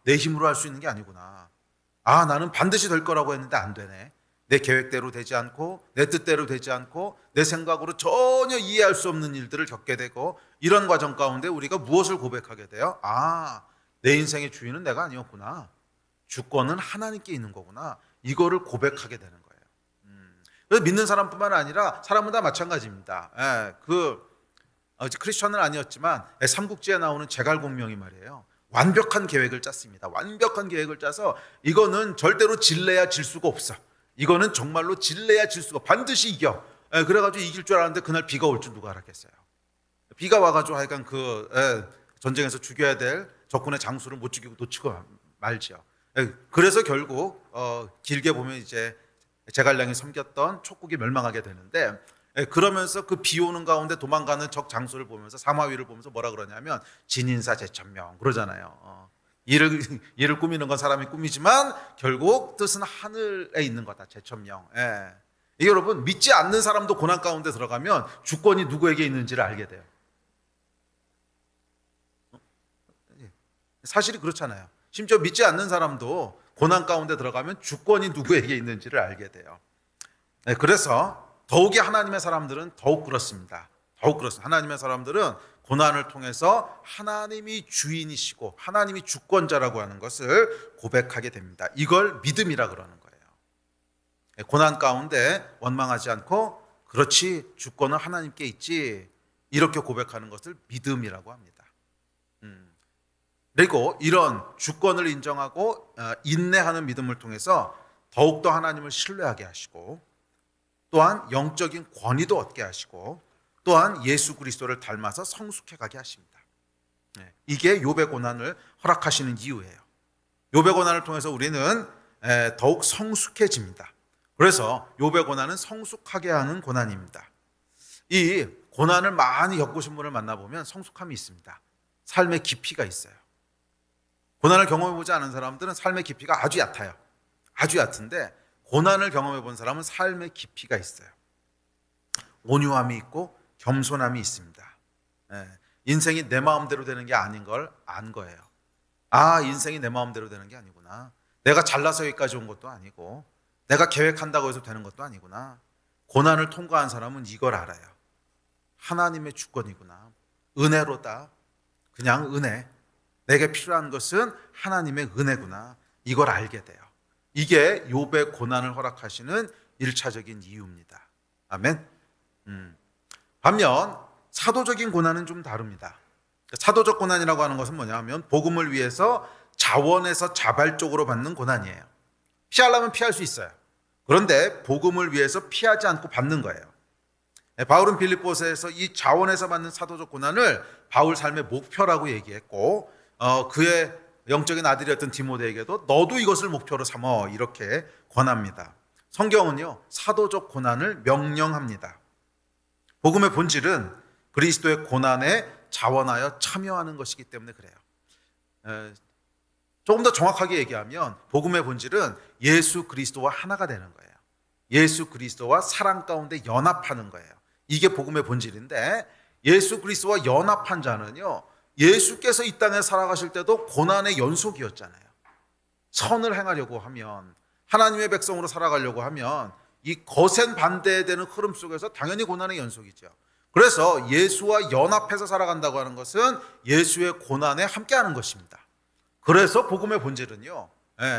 내 힘으로 할 수 있는 게 아니구나. 나는 반드시 될 거라고 했는데 안 되네. 내 계획대로 되지 않고 내 뜻대로 되지 않고 내 생각으로 전혀 이해할 수 없는 일들을 겪게 되고, 이런 과정 가운데 우리가 무엇을 고백하게 돼요? 내 인생의 주인은 내가 아니었구나. 주권은 하나님께 있는 거구나. 이거를 고백하게 되는 거예요. 그래서 믿는 사람뿐만 아니라 사람은 다 마찬가지입니다. 크리스천은 아니었지만 삼국지에 나오는 제갈공명이 말이에요. 완벽한 계획을 짰습니다. 완벽한 계획을 짜서 이거는 절대로 질래야 질 수가 없어. 이거는 정말로 질래야 질 수가, 반드시 이겨. 그래가지고 이길 줄 알았는데 그날 비가 올 줄 누가 알았겠어요. 비가 와가지고 하여간 전쟁에서 죽여야 될 적군의 장수를 못 죽이고 놓치고 말지요. 그래서 결국 길게 보면 이제 제갈량이 섬겼던 촉국이 멸망하게 되는데, 그러면서 그 비 오는 가운데 도망가는 적 장수를 보면서 사마위를 보면서 뭐라 그러냐면 진인사 제천명 그러잖아요. 일을 꾸미는 건 사람이 꾸미지만 결국 뜻은 하늘에 있는 거다. 제천명. 이게 여러분, 믿지 않는 사람도 고난 가운데 들어가면 주권이 누구에게 있는지를 알게 돼요. 사실이 그렇잖아요. 심지어 믿지 않는 사람도 고난 가운데 들어가면 주권이 누구에게 있는지를 알게 돼요. 그래서 더욱이 하나님의 사람들은 더욱 그렇습니다. 더욱 그렇습니다. 하나님의 사람들은 고난을 통해서 하나님이 주인이시고 하나님이 주권자라고 하는 것을 고백하게 됩니다. 이걸 믿음이라 그러는 거예요. 고난 가운데 원망하지 않고, 그렇지, 주권은 하나님께 있지, 이렇게 고백하는 것을 믿음이라고 합니다. 그리고 이런 주권을 인정하고 인내하는 믿음을 통해서 더욱더 하나님을 신뢰하게 하시고, 또한 영적인 권위도 얻게 하시고, 또한 예수 그리스도를 닮아서 성숙해 가게 하십니다. 이게 욥의 고난을 허락하시는 이유예요. 욥의 고난을 통해서 우리는 더욱 성숙해집니다. 그래서 욥의 고난은 성숙하게 하는 고난입니다. 이 고난을 많이 겪으신 분을 만나보면 성숙함이 있습니다. 삶의 깊이가 있어요. 고난을 경험해보지 않은 사람들은 삶의 깊이가 아주 얕아요. 아주 얕은데 고난을 경험해본 사람은 삶의 깊이가 있어요. 온유함이 있고 겸손함이 있습니다. 인생이 내 마음대로 되는 게 아닌 걸 안 거예요. 인생이 내 마음대로 되는 게 아니구나. 내가 잘나서 여기까지 온 것도 아니고 내가 계획한다고 해서 되는 것도 아니구나. 고난을 통과한 사람은 이걸 알아요. 하나님의 주권이구나. 은혜로다. 그냥 은혜. 내게 필요한 것은 하나님의 은혜구나. 이걸 알게 돼요. 이게 욥의 고난을 허락하시는 1차적인 이유입니다. 아멘. 반면 사도적인 고난은 좀 다릅니다. 사도적 고난이라고 하는 것은 뭐냐면 복음을 위해서 자원에서 자발적으로 받는 고난이에요. 피하려면 피할 수 있어요. 그런데 복음을 위해서 피하지 않고 받는 거예요. 바울은 빌립보서에서 이 자원에서 받는 사도적 고난을 바울 삶의 목표라고 얘기했고, 그의 영적인 아들이었던 디모데에게도 너도 이것을 목표로 삼어, 이렇게 권합니다. 성경은요, 사도적 고난을 명령합니다. 복음의 본질은 그리스도의 고난에 자원하여 참여하는 것이기 때문에 그래요. 조금 더 정확하게 얘기하면 복음의 본질은 예수 그리스도와 하나가 되는 거예요. 예수 그리스도와 사랑 가운데 연합하는 거예요. 이게 복음의 본질인데, 예수 그리스도와 연합한 자는요, 예수께서 이 땅에 살아가실 때도 고난의 연속이었잖아요. 선을 행하려고 하면, 하나님의 백성으로 살아가려고 하면 이 거센 반대되는 흐름 속에서 당연히 고난의 연속이죠. 그래서 예수와 연합해서 살아간다고 하는 것은 예수의 고난에 함께하는 것입니다. 그래서 복음의 본질은요.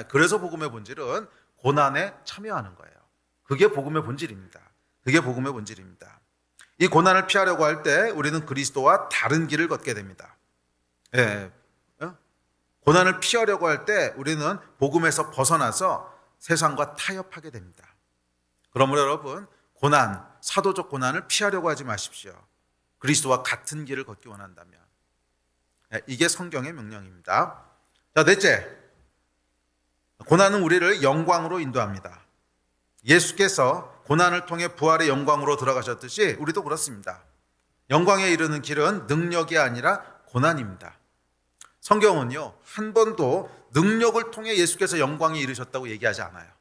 그래서 복음의 본질은 고난에 참여하는 거예요. 그게 복음의 본질입니다. 그게 복음의 본질입니다. 이 고난을 피하려고 할 때 우리는 그리스도와 다른 길을 걷게 됩니다. 고난을 피하려고 할 때 우리는 복음에서 벗어나서 세상과 타협하게 됩니다. 그러므로 여러분, 고난, 사도적 고난을 피하려고 하지 마십시오. 그리스도와 같은 길을 걷기 원한다면. 이게 성경의 명령입니다. 자, 넷째, 고난은 우리를 영광으로 인도합니다. 예수께서 고난을 통해 부활의 영광으로 들어가셨듯이 우리도 그렇습니다. 영광에 이르는 길은 능력이 아니라 고난입니다. 성경은요, 한 번도 능력을 통해 예수께서 영광에 이르셨다고 얘기하지 않아요.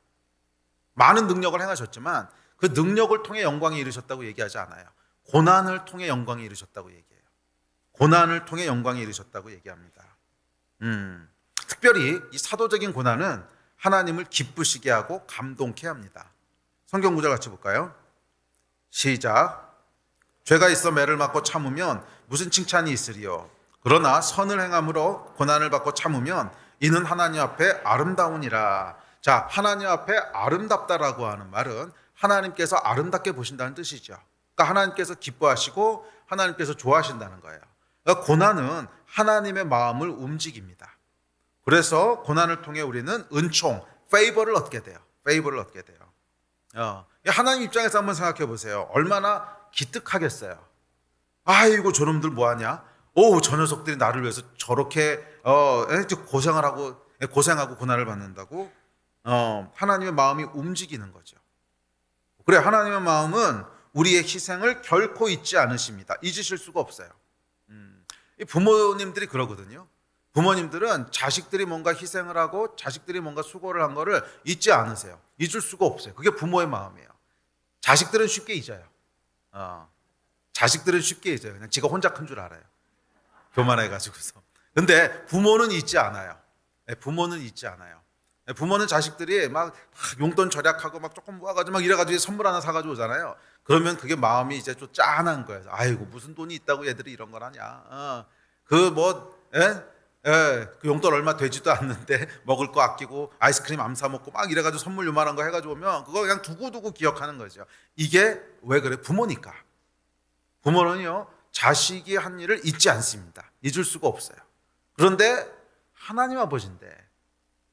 많은 능력을 행하셨지만 그 능력을 통해 영광에 이르셨다고 얘기하지 않아요. 고난을 통해 영광에 이르셨다고 얘기해요. 고난을 통해 영광에 이르셨다고 얘기합니다. 특별히 이 사도적인 고난은 하나님을 기쁘시게 하고 감동케 합니다. 성경 구절 같이 볼까요? 시작. 죄가 있어 매를 맞고 참으면 무슨 칭찬이 있으리요. 그러나 선을 행함으로 고난을 받고 참으면 이는 하나님 앞에 아름다우니라. 자, 하나님 앞에 아름답다라고 하는 말은 하나님께서 아름답게 보신다는 뜻이죠. 그러니까 하나님께서 기뻐하시고 하나님께서 좋아하신다는 거예요. 그러니까 고난은 하나님의 마음을 움직입니다. 그래서 고난을 통해 우리는 은총, 페이버를 얻게 돼요. 페이버를 얻게 돼요. 하나님 입장에서 한번 생각해 보세요. 얼마나 기특하겠어요. 아이고 저놈들 뭐하냐? 저 녀석들이 나를 위해서 저렇게 고생하고 고난을 받는다고? 하나님의 마음이 움직이는 거죠. 그래, 하나님의 마음은 우리의 희생을 결코 잊지 않으십니다. 잊으실 수가 없어요. 부모님들이 그러거든요. 부모님들은 자식들이 뭔가 희생을 하고 자식들이 뭔가 수고를 한 거를 잊지 않으세요. 잊을 수가 없어요. 그게 부모의 마음이에요. 자식들은 쉽게 잊어요. 자식들은 쉽게 잊어요. 그냥 지가 혼자 큰 줄 알아요. 교만해가지고서. 근데 부모는 잊지 않아요. 부모는 잊지 않아요. 부모는 자식들이 막 용돈 절약하고 막 조금 모아가지고 막 이래가지고 선물 하나 사가지고 오잖아요. 그러면 그게 마음이 이제 좀 짠한 거예요. 아이고 무슨 돈이 있다고 애들이 이런 걸 하냐. 그 용돈 얼마 되지도 않는데 먹을 거 아끼고 아이스크림 안 사 먹고 막 이래가지고 선물 요만한 거 해가지고 오면 그거 그냥 두고두고 기억하는 거죠. 이게 왜 그래? 부모니까. 부모는요 자식이 한 일을 잊지 않습니다. 잊을 수가 없어요. 그런데 하나님 아버지인데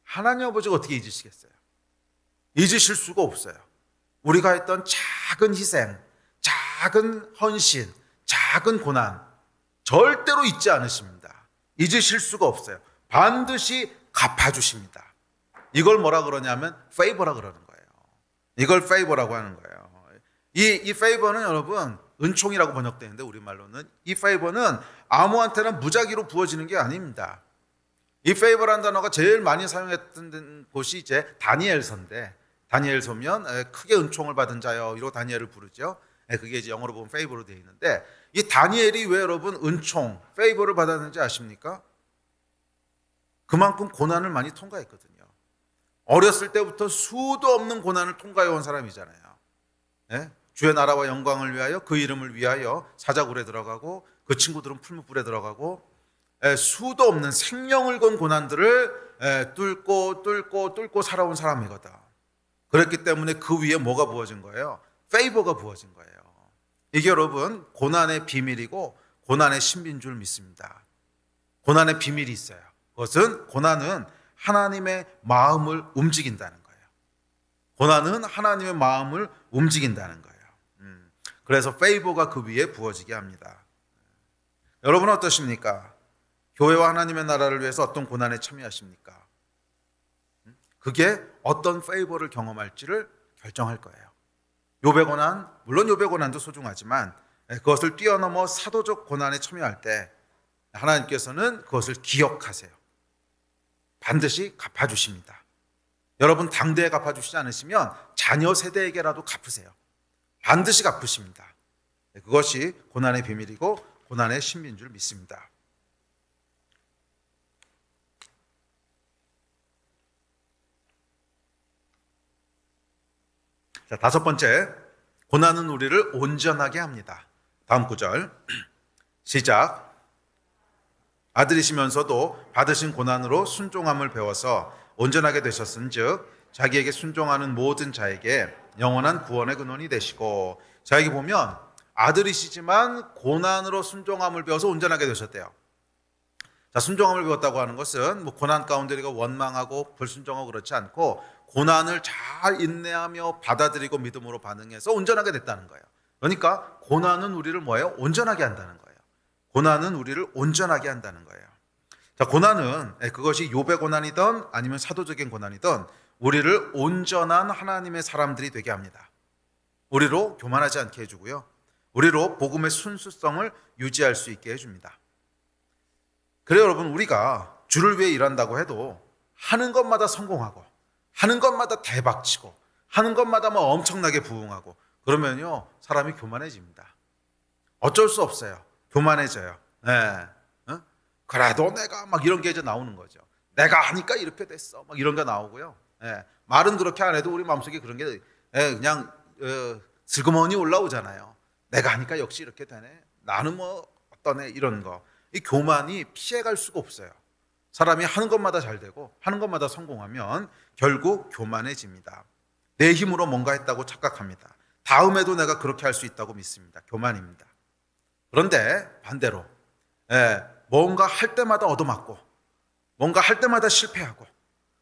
하나님 아버지가 어떻게 잊으시겠어요? 잊으실 수가 없어요. 우리가 했던 작은 희생, 작은 헌신, 작은 고난 절대로 잊지 않으십니다. 잊으실 수가 없어요. 반드시 갚아주십니다. 이걸 뭐라 그러냐면 페이버라 그러는 거예요. 이걸 페이버라고 하는 거예요. 이 페이버는 여러분 은총이라고 번역되는데 우리말로는 이 페이버는 아무한테나 무작위로 부어지는 게 아닙니다. 이 페이버라는 단어가 제일 많이 사용했던 곳이 이제 다니엘서인데 다니엘서면 크게 은총을 받은 자여 이러고 다니엘을 부르죠. 그게 이제 영어로 보면 페이버로 되어 있는데 이 다니엘이 왜 여러분 은총, 페이버를 받았는지 아십니까? 그만큼 고난을 많이 통과했거든요. 어렸을 때부터 수도 없는 고난을 통과해 온 사람이잖아요. 주의 나라와 영광을 위하여 그 이름을 위하여 사자굴에 들어가고 그 친구들은 풀무불에 들어가고 수도 없는 생명을 건 고난들을 뚫고 살아온 사람이거든. 그렇기 때문에 그 위에 뭐가 부어진 거예요? 페이버가 부어진 거예요. 이게 여러분 고난의 비밀이고 고난의 신비인 줄 믿습니다. 고난의 비밀이 있어요. 그것은 고난은 하나님의 마음을 움직인다는 거예요. 고난은 하나님의 마음을 움직인다는 거예요. 그래서 페이버가 그 위에 부어지게 합니다. 여러분은 어떠십니까? 교회와 하나님의 나라를 위해서 어떤 고난에 참여하십니까? 그게 어떤 페이버를 경험할지를 결정할 거예요. 욥의 고난, 물론 욥의 고난도 소중하지만 그것을 뛰어넘어 사도적 고난에 참여할 때 하나님께서는 그것을 기억하세요. 반드시 갚아주십니다. 여러분 당대에 갚아주시지 않으시면 자녀 세대에게라도 갚으세요. 반드시 갚으십니다. 그것이 고난의 비밀이고 고난의 신비인 줄 믿습니다. 자, 다섯 번째, 고난은 우리를 온전하게 합니다. 다음 구절 시작. 아들이시면서도 받으신 고난으로 순종함을 배워서 온전하게 되셨은즉 자기에게 순종하는 모든 자에게 영원한 구원의 근원이 되시고. 자, 여기 보면 아들이시지만 고난으로 순종함을 배워서 온전하게 되셨대요. 자, 순종함을 배웠다고 하는 것은 뭐 고난 가운데 우리가 원망하고 불순종하고 그렇지 않고 고난을 잘 인내하며 받아들이고 믿음으로 반응해서 온전하게 됐다는 거예요. 그러니까 고난은 우리를 뭐예요? 온전하게 한다는 거예요. 고난은 우리를 온전하게 한다는 거예요. 자, 고난은 그것이 욥의 고난이든 아니면 사도적인 고난이든 우리를 온전한 하나님의 사람들이 되게 합니다. 우리로 교만하지 않게 해주고요. 우리로 복음의 순수성을 유지할 수 있게 해줍니다. 그래요, 여러분, 우리가 주를 위해 일한다고 해도 하는 것마다 성공하고 하는 것마다 대박치고 하는 것마다 뭐 엄청나게 부흥하고 그러면요 사람이 교만해집니다. 어쩔 수 없어요. 교만해져요. 네. 어? 그래도 내가 막 이런 게 이제 나오는 거죠. 내가 하니까 이렇게 됐어. 막 이런 게 나오고요. 네. 말은 그렇게 안 해도 우리 마음속에 그런 게 그냥 슬그머니 올라오잖아요. 내가 하니까 역시 이렇게 되네. 나는 뭐 어떠네 이런 거. 이 교만이 피해갈 수가 없어요. 사람이 하는 것마다 잘 되고 하는 것마다 성공하면 결국 교만해집니다. 내 힘으로 뭔가 했다고 착각합니다. 다음에도 내가 그렇게 할 수 있다고 믿습니다. 교만입니다. 그런데 반대로 뭔가 할 때마다 얻어맞고 뭔가 할 때마다 실패하고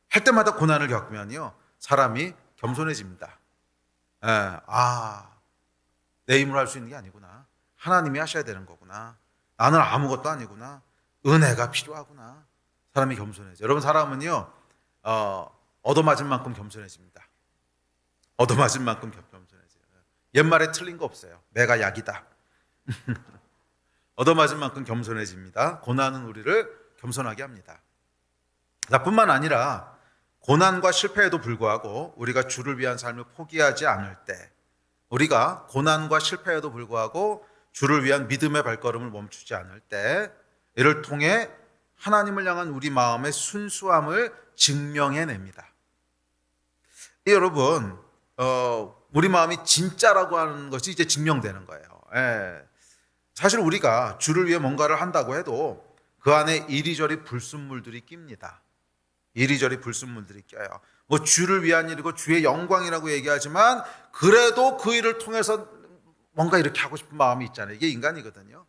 할 때마다 고난을 겪으면요 사람이 겸손해집니다. 내 힘으로 할 수 있는 게 아니구나. 하나님이 하셔야 되는 거구나. 나는 아무것도 아니구나. 은혜가 필요하구나. 사람이 겸손해져요. 여러분, 사람은요 얻어맞은 만큼 겸손해집니다. 얻어맞은 만큼 겸손해져요. 옛말에 틀린 거 없어요. 내가 약이다. 얻어맞은 만큼 겸손해집니다. 고난은 우리를 겸손하게 합니다. 뿐만 아니라 고난과 실패에도 불구하고 우리가 주를 위한 삶을 포기하지 않을 때, 우리가 고난과 실패에도 불구하고 주를 위한 믿음의 발걸음을 멈추지 않을 때, 이를 통해 하나님을 향한 우리 마음의 순수함을 증명해냅니다. 여러분, 우리 마음이 진짜라고 하는 것이 이제 증명되는 거예요. 사실 우리가 주를 위해 뭔가를 한다고 해도 그 안에 이리저리 불순물들이 낍니다. 이리저리 불순물들이 껴요. 뭐 주를 위한 일이고 주의 영광이라고 얘기하지만 그래도 그 일을 통해서 뭔가 이렇게 하고 싶은 마음이 있잖아요. 이게 인간이거든요.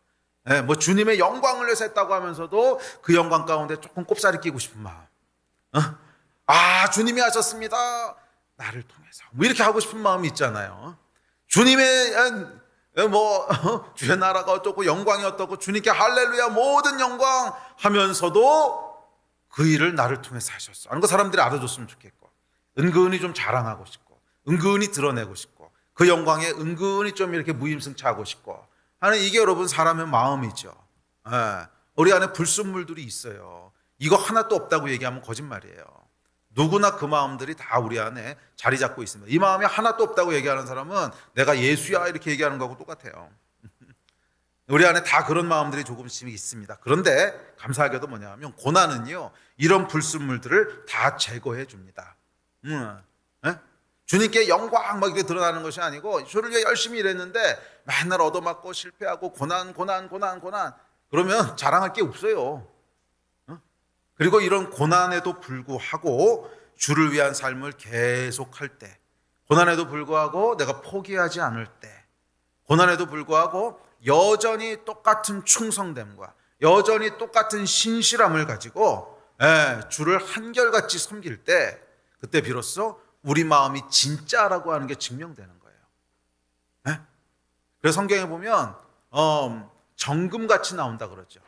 뭐 주님의 영광을 위해서 했다고 하면서도 그 영광 가운데 조금 꼽사리 끼고 싶은 마음. 주님이 하셨습니다. 나를 통해서 뭐 이렇게 하고 싶은 마음이 있잖아요. 주님의 주의 나라가 어떻고 영광이 어떻고 주님께 할렐루야 모든 영광 하면서도 그 일을 나를 통해서 하셨어 하는 거 사람들이 알아줬으면 좋겠고, 은근히 좀 자랑하고 싶고 은근히 드러내고 싶고 그 영광에 은근히 좀 이렇게 무임승차하고 싶고 하는, 이게 여러분 사람의 마음이죠. 우리 안에 불순물들이 있어요. 이거 하나도 없다고 얘기하면 거짓말이에요. 누구나 그 마음들이 다 우리 안에 자리 잡고 있습니다. 이 마음이 하나도 없다고 얘기하는 사람은 내가 예수야 이렇게 얘기하는 거하고 똑같아요. 우리 안에 다 그런 마음들이 조금씩 있습니다. 그런데 감사하게도 뭐냐면 고난은요 이런 불순물들을 다 제거해 줍니다. 주님께 영광 막 이렇게 드러나는 것이 아니고 주를 위해 열심히 일했는데 맨날 얻어맞고 실패하고 고난 그러면 자랑할 게 없어요. 그리고 이런 고난에도 불구하고 주를 위한 삶을 계속할 때, 고난에도 불구하고 내가 포기하지 않을 때, 고난에도 불구하고 여전히 똑같은 충성됨과 여전히 똑같은 신실함을 가지고 주를 한결같이 섬길 때, 그때 비로소 우리 마음이 진짜라고 하는 게 증명되는 거예요. 그래서 성경에 보면 정금같이 나온다 그러죠.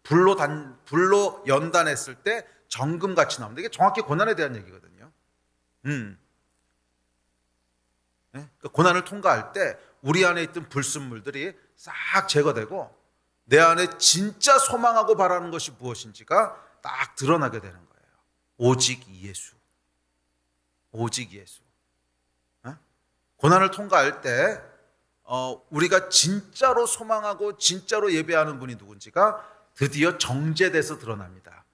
불로 연단했을 때 정금같이 나옵니다. 이게 정확히 고난에 대한 얘기거든요. 그러니까 고난을 통과할 때 우리 안에 있던 불순물들이 싹 제거되고 내 안에 진짜 소망하고 바라는 것이 무엇인지가 딱 드러나게 되는 거예요. 오직 예수. 오직 예수. 고난을 통과할 때 우리가 진짜로 소망하고 진짜로 예배하는 분이 누군지가 드디어 정제돼서 드러납니다.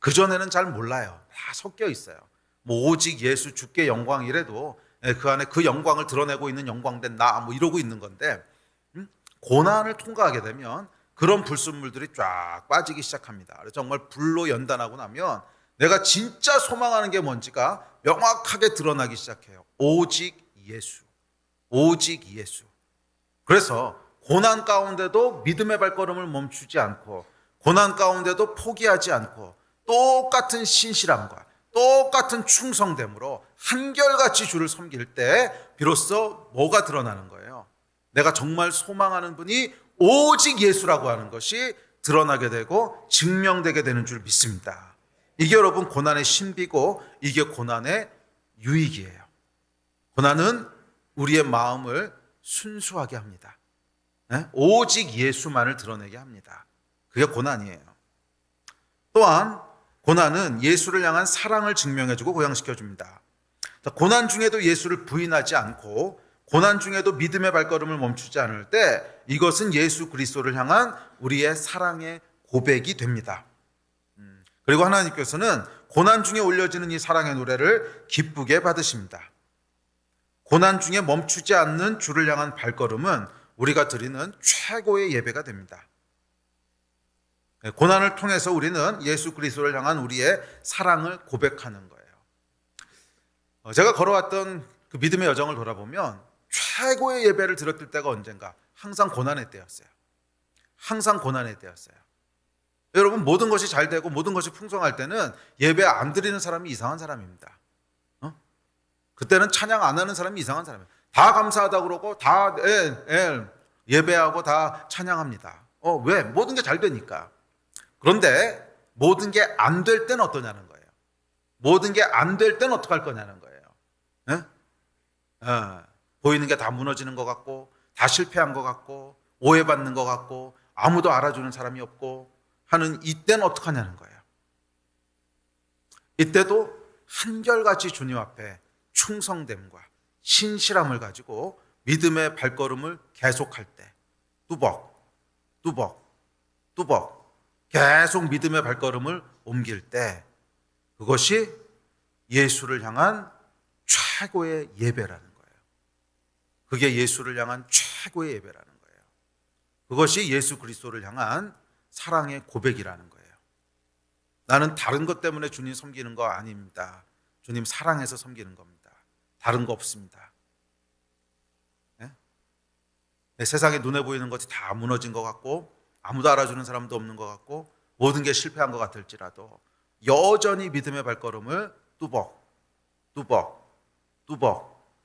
그전에는 잘 몰라요. 다 섞여 있어요. 뭐 오직 예수 주께 영광이래도 그 안에 그 영광을 드러내고 있는 영광된 나 뭐 이러고 있는 건데 고난을 통과하게 되면 그런 불순물들이 쫙 빠지기 시작합니다. 그래서 정말 불로 연단하고 나면 내가 진짜 소망하는 게 뭔지가 명확하게 드러나기 시작해요. 오직 예수. 오직 예수. 그래서 고난 가운데도 믿음의 발걸음을 멈추지 않고, 고난 가운데도 포기하지 않고, 똑같은 신실함과 똑같은 충성됨으로 한결같이 주를 섬길 때 비로소 뭐가 드러나는 거예요? 내가 정말 소망하는 분이 오직 예수라고 하는 것이 드러나게 되고 증명되게 되는 줄 믿습니다. 이게 여러분 고난의 신비고, 이게 고난의 유익이에요. 고난은 우리의 마음을 순수하게 합니다. 오직 예수만을 드러내게 합니다. 그게 고난이에요. 또한 고난은 예수를 향한 사랑을 증명해주고 고양시켜줍니다. 고난 중에도 예수를 부인하지 않고, 고난 중에도 믿음의 발걸음을 멈추지 않을 때 이것은 예수 그리스도를 향한 우리의 사랑의 고백이 됩니다. 그리고 하나님께서는 고난 중에 올려지는 이 사랑의 노래를 기쁘게 받으십니다. 고난 중에 멈추지 않는 주를 향한 발걸음은 우리가 드리는 최고의 예배가 됩니다. 고난을 통해서 우리는 예수 그리스도를 향한 우리의 사랑을 고백하는 거예요. 제가 걸어왔던 그 믿음의 여정을 돌아보면 최고의 예배를 드렸을 때가 언젠가? 항상 고난의 때였어요. 항상 고난의 때였어요. 여러분, 모든 것이 잘 되고 모든 것이 풍성할 때는 예배 안 드리는 사람이 이상한 사람입니다. 그때는 찬양 안 하는 사람이 이상한 사람이에요. 다 감사하다 그러고 다 예배하고 다 찬양합니다. 왜? 모든 게 잘 되니까. 그런데 모든 게 안 될 때는 어떠냐는 거예요. 모든 게 안 될 때는 어떡할 거냐는 거예요. 보이는 게 다 무너지는 것 같고, 다 실패한 것 같고, 오해받는 것 같고, 아무도 알아주는 사람이 없고 하는 이때는 어떡하냐는 거예요. 이때도 한결같이 주님 앞에 충성됨과 신실함을 가지고 믿음의 발걸음을 계속할 때, 뚜벅 계속 믿음의 발걸음을 옮길 때, 그것이 예수를 향한 최고의 예배라는 거예요. 그게 예수를 향한 최고의 예배라는 거예요. 그것이 예수 그리스도를 향한 사랑의 고백이라는 거예요. 나는 다른 것 때문에 주님 섬기는 거 아닙니다. 주님 사랑해서 섬기는 겁니다. 다른 거 없습니다. 세상에 눈에 보이는 것이 다 무너진 것 같고, 아무도 알아주는 사람도 없는 것 같고, 모든 게 실패한 것 같을지라도 여전히 믿음의 발걸음을 뚜벅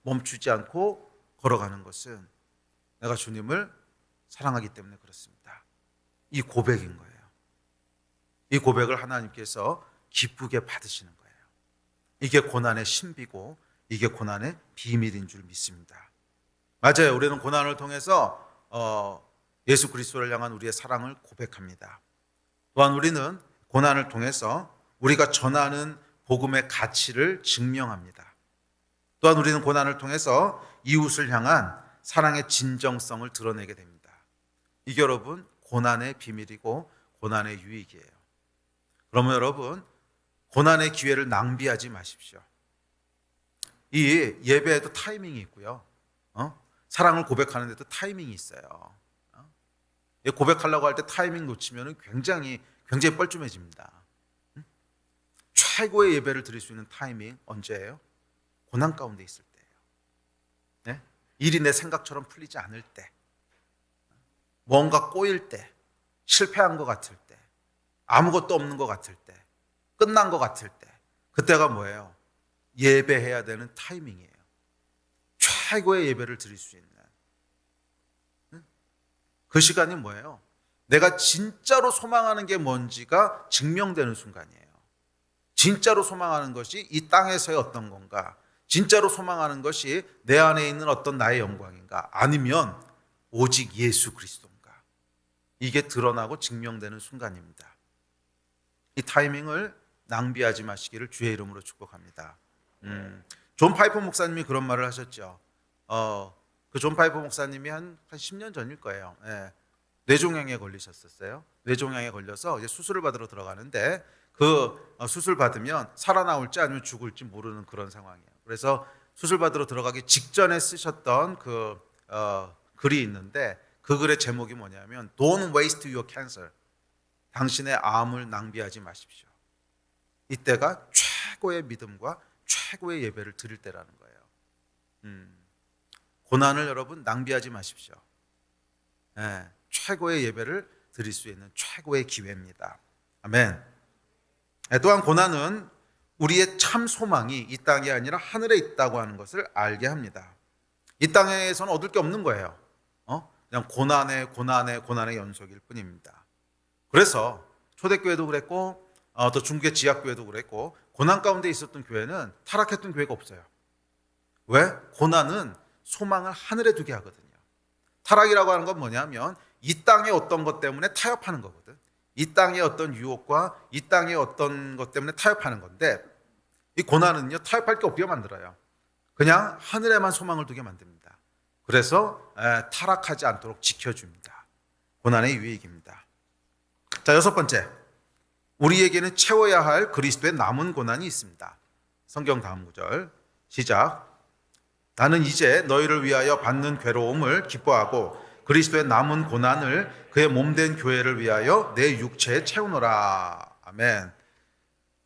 멈추지 않고 걸어가는 것은 내가 주님을 사랑하기 때문에 그렇습니다. 이 고백인 거예요. 이 고백을 하나님께서 기쁘게 받으시는 거예요. 이게 고난의 신비고, 이게 고난의 비밀인 줄 믿습니다. 맞아요. 우리는 고난을 통해서 예수 그리스도를 향한 우리의 사랑을 고백합니다. 또한 우리는 고난을 통해서 우리가 전하는 복음의 가치를 증명합니다. 또한 우리는 고난을 통해서 이웃을 향한 사랑의 진정성을 드러내게 됩니다. 이게 여러분 고난의 비밀이고 고난의 유익이에요. 그러면 여러분, 고난의 기회를 낭비하지 마십시오. 이 예배에도 타이밍이 있고요. 사랑을 고백하는 데도 타이밍이 있어요. 고백하려고 할 때 타이밍 놓치면 굉장히 뻘쭘해집니다. 최고의 예배를 드릴 수 있는 타이밍 언제예요? 고난 가운데 있을 때예요. 일이 내 생각처럼 풀리지 않을 때, 뭔가 꼬일 때, 실패한 것 같을 때, 아무것도 없는 것 같을 때, 끝난 것 같을 때, 그때가 뭐예요? 예배해야 되는 타이밍이에요. 최고의 예배를 드릴 수 있는 그 시간이 뭐예요? 내가 진짜로 소망하는 게 뭔지가 증명되는 순간이에요. 진짜로 소망하는 것이 이 땅에서의 어떤 건가? 진짜로 소망하는 것이 내 안에 있는 어떤 나의 영광인가? 아니면 오직 예수 그리스도인가? 이게 드러나고 증명되는 순간입니다. 이 타이밍을 낭비하지 마시기를 주의 이름으로 축복합니다. 존 파이퍼 목사님이 그런 말을 하셨죠. 그 존 파이퍼 목사님이 한 10년 전일 거예요. 뇌종양에 걸리셨었어요. 뇌종양에 걸려서 이제 수술을 받으러 들어가는데 그 수술 받으면 살아나올지 아니면 죽을지 모르는 그런 상황이에요. 그래서 수술 받으러 들어가기 직전에 쓰셨던 그 글이 있는데, 그 글의 제목이 뭐냐면 Don't waste your cancer. 당신의 암을 낭비하지 마십시오. 이때가 최고의 믿음과 최고의 예배를 드릴 때라는 거예요. 고난을 여러분 낭비하지 마십시오. 최고의 예배를 드릴 수 있는 최고의 기회입니다. 아멘. 또한 고난은 우리의 참 소망이 이 땅이 아니라 하늘에 있다고 하는 것을 알게 합니다. 이 땅에서는 얻을 게 없는 거예요. 그냥 고난의 연속일 뿐입니다. 그래서 초대교회도 그랬고 또 중국의 지하교회도 그랬고 고난 가운데 있었던 교회는 타락했던 교회가 없어요. 왜? 고난은 소망을 하늘에 두게 하거든요. 타락이라고 하는 건 뭐냐면 이 땅의 어떤 것 때문에 타협하는 거거든. 이 땅의 어떤 유혹과 이 땅의 어떤 것 때문에 타협하는 건데 이 고난은요 타협할 게 없게 만들어요. 그냥 하늘에만 소망을 두게 만듭니다. 그래서 타락하지 않도록 지켜줍니다. 고난의 유익입니다. 자, 6번째, 우리에게는 채워야 할 그리스도의 남은 고난이 있습니다. 성경 다음 구절 시작. 나는 이제 너희를 위하여 받는 괴로움을 기뻐하고 그리스도의 남은 고난을 그의 몸된 교회를 위하여 내 육체에 채우노라. 아멘.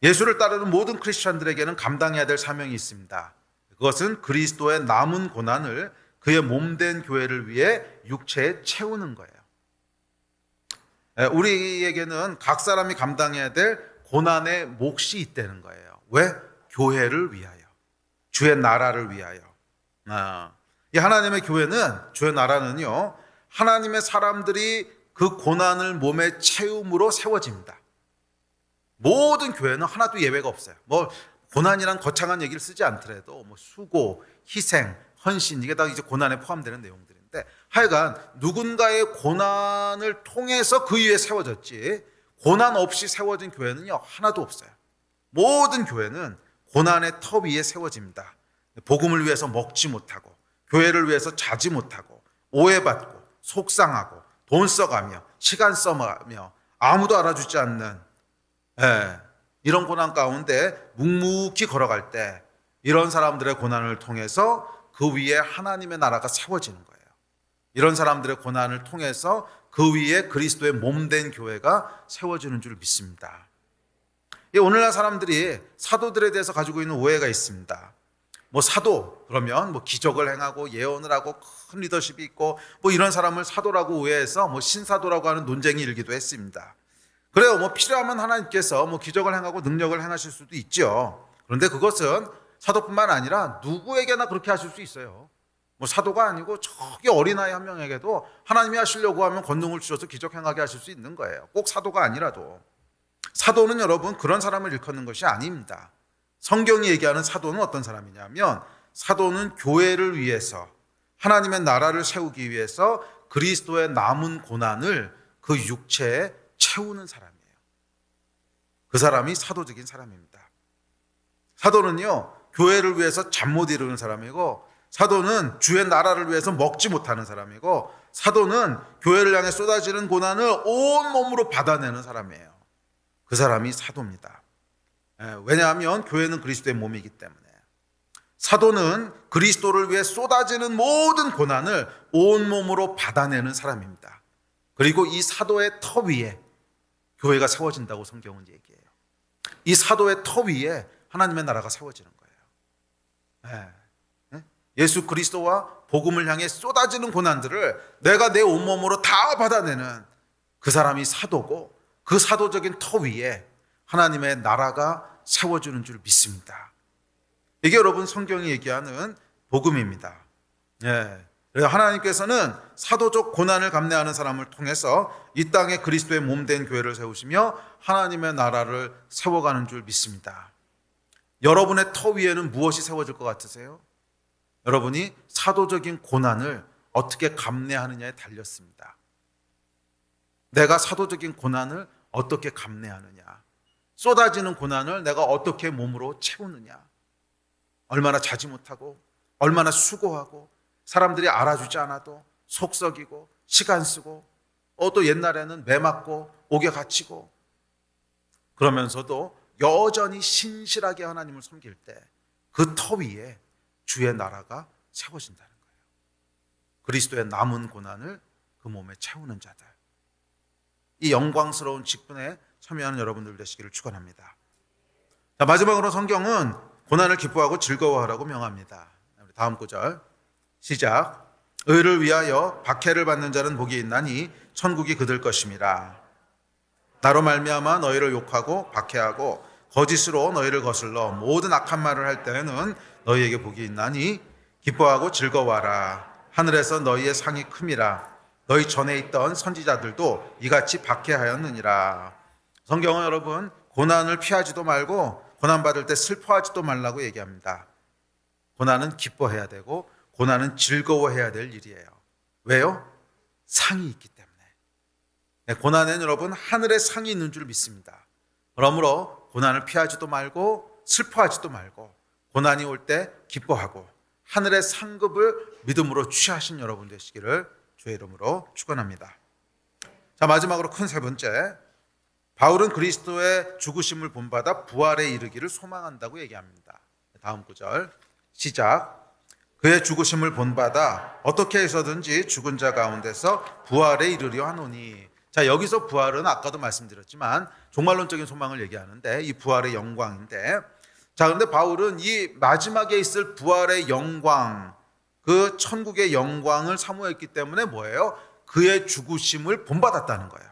예수를 따르는 모든 크리스천들에게는 감당해야 될 사명이 있습니다. 그것은 그리스도의 남은 고난을 그의 몸된 교회를 위해 육체에 채우는 거예요. 우리에게는 각 사람이 감당해야 될 고난의 몫이 있다는 거예요. 왜? 교회를 위하여, 주의 나라를 위하여. 이 하나님의 교회는, 주의 나라는요, 하나님의 사람들이 그 고난을 몸에 채움으로 세워집니다. 모든 교회는 하나도 예외가 없어요. 고난이란 거창한 얘기를 쓰지 않더라도 수고, 희생, 헌신, 이게 다 이제 고난에 포함되는 내용들인데, 하여간 누군가의 고난을 통해서 그 위에 세워졌지 고난 없이 세워진 교회는요 하나도 없어요. 모든 교회는 고난의 터 위에 세워집니다. 복음을 위해서 먹지 못하고, 교회를 위해서 자지 못하고, 오해받고, 속상하고, 돈 써가며, 시간 써가며, 아무도 알아주지 않는 이런 고난 가운데 묵묵히 걸어갈 때 이런 사람들의 고난을 통해서 그 위에 하나님의 나라가 세워지는 거예요. 이런 사람들의 고난을 통해서 그 위에 그리스도의 몸된 교회가 세워지는 줄 믿습니다. 오늘날 사람들이 사도들에 대해서 가지고 있는 오해가 있습니다. 사도 그러면 기적을 행하고 예언을 하고 큰 리더십이 있고 이런 사람을 사도라고 오해해서 신사도라고 하는 논쟁이 일기도 했습니다. 그래요. 필요하면 하나님께서 기적을 행하고 능력을 행하실 수도 있죠. 그런데 그것은 사도뿐만 아니라 누구에게나 그렇게 하실 수 있어요. 사도가 아니고 저기 어린아이 한 명에게도 하나님이 하시려고 하면 권능을 주셔서 기적 행하게 하실 수 있는 거예요. 꼭 사도가 아니라도. 사도는 여러분 그런 사람을 일컫는 것이 아닙니다. 성경이 얘기하는 사도는 어떤 사람이냐면, 사도는 교회를 위해서, 하나님의 나라를 세우기 위해서 그리스도의 남은 고난을 그 육체에 채우는 사람이에요. 그 사람이 사도적인 사람입니다. 사도는요 교회를 위해서 잠 못 이루는 사람이고, 사도는 주의 나라를 위해서 먹지 못하는 사람이고, 사도는 교회를 향해 쏟아지는 고난을 온몸으로 받아내는 사람이에요. 그 사람이 사도입니다. 왜냐하면 교회는 그리스도의 몸이기 때문에. 사도는 그리스도를 위해 쏟아지는 모든 고난을 온몸으로 받아내는 사람입니다. 그리고 이 사도의 터 위에 교회가 세워진다고 성경은 얘기해요. 이 사도의 터 위에 하나님의 나라가 세워지는 거예요. 예수 그리스도와 복음을 향해 쏟아지는 고난들을 내가 내 온몸으로 다 받아내는 그 사람이 사도고, 그 사도적인 터 위에 하나님의 나라가 세워지는 줄 믿습니다. 이게 여러분 성경이 얘기하는 복음입니다. 그래서 하나님께서는 사도적 고난을 감내하는 사람을 통해서 이 땅에 그리스도의 몸된 교회를 세우시며 하나님의 나라를 세워가는 줄 믿습니다. 여러분의 터 위에는 무엇이 세워질 것 같으세요? 여러분이 사도적인 고난을 어떻게 감내하느냐에 달렸습니다. 내가 사도적인 고난을 어떻게 감내하느냐, 쏟아지는 고난을 내가 어떻게 몸으로 채우느냐, 얼마나 자지 못하고 얼마나 수고하고 사람들이 알아주지 않아도 속썩이고 시간 쓰고 또 옛날에는 매 맞고 옥에 갇히고 그러면서도 여전히 신실하게 하나님을 섬길 때 그 터 위에 주의 나라가 세워진다는 거예요. 그리스도의 남은 고난을 그 몸에 채우는 자들, 이 영광스러운 직분에 참여하는 여러분들 되시기를 축원합니다. 자, 마지막으로 성경은 고난을 기뻐하고 즐거워하라고 명합니다. 우리 다음 구절 시작. 의를 위하여 박해를 받는 자는 복이 있나니 천국이 그들 것임이라. 나로 말미암아 너희를 욕하고 박해하고 거짓으로 너희를 거슬러 모든 악한 말을 할 때에는 너희에게 복이 있나니 기뻐하고 즐거워하라. 하늘에서 너희의 상이 큼이라. 너희 전에 있던 선지자들도 이같이 박해하였느니라. 성경은 여러분 고난을 피하지도 말고 고난받을 때 슬퍼하지도 말라고 얘기합니다. 고난은 기뻐해야 되고 고난은 즐거워해야 될 일이에요. 왜요? 상이 있기 때문에. 고난에는 여러분 하늘의 상이 있는 줄 믿습니다. 그러므로 고난을 피하지도 말고 슬퍼하지도 말고 고난이 올 때 기뻐하고 하늘의 상급을 믿음으로 취하신 여러분 되시기를 주의 이름으로 축원합니다. 자, 마지막으로 큰 세 번째, 바울은 그리스도의 죽으심을 본받아 부활에 이르기를 소망한다고 얘기합니다. 다음 구절 시작. 그의 죽으심을 본받아 어떻게 해서든지 죽은 자 가운데서 부활에 이르려 하노니. 자, 여기서 부활은 아까도 말씀드렸지만 종말론적인 소망을 얘기하는데 이 부활의 영광인데, 자, 그런데 바울은 이 마지막에 있을 부활의 영광, 그 천국의 영광을 사모했기 때문에 뭐예요? 그의 죽으심을 본받았다는 거예요.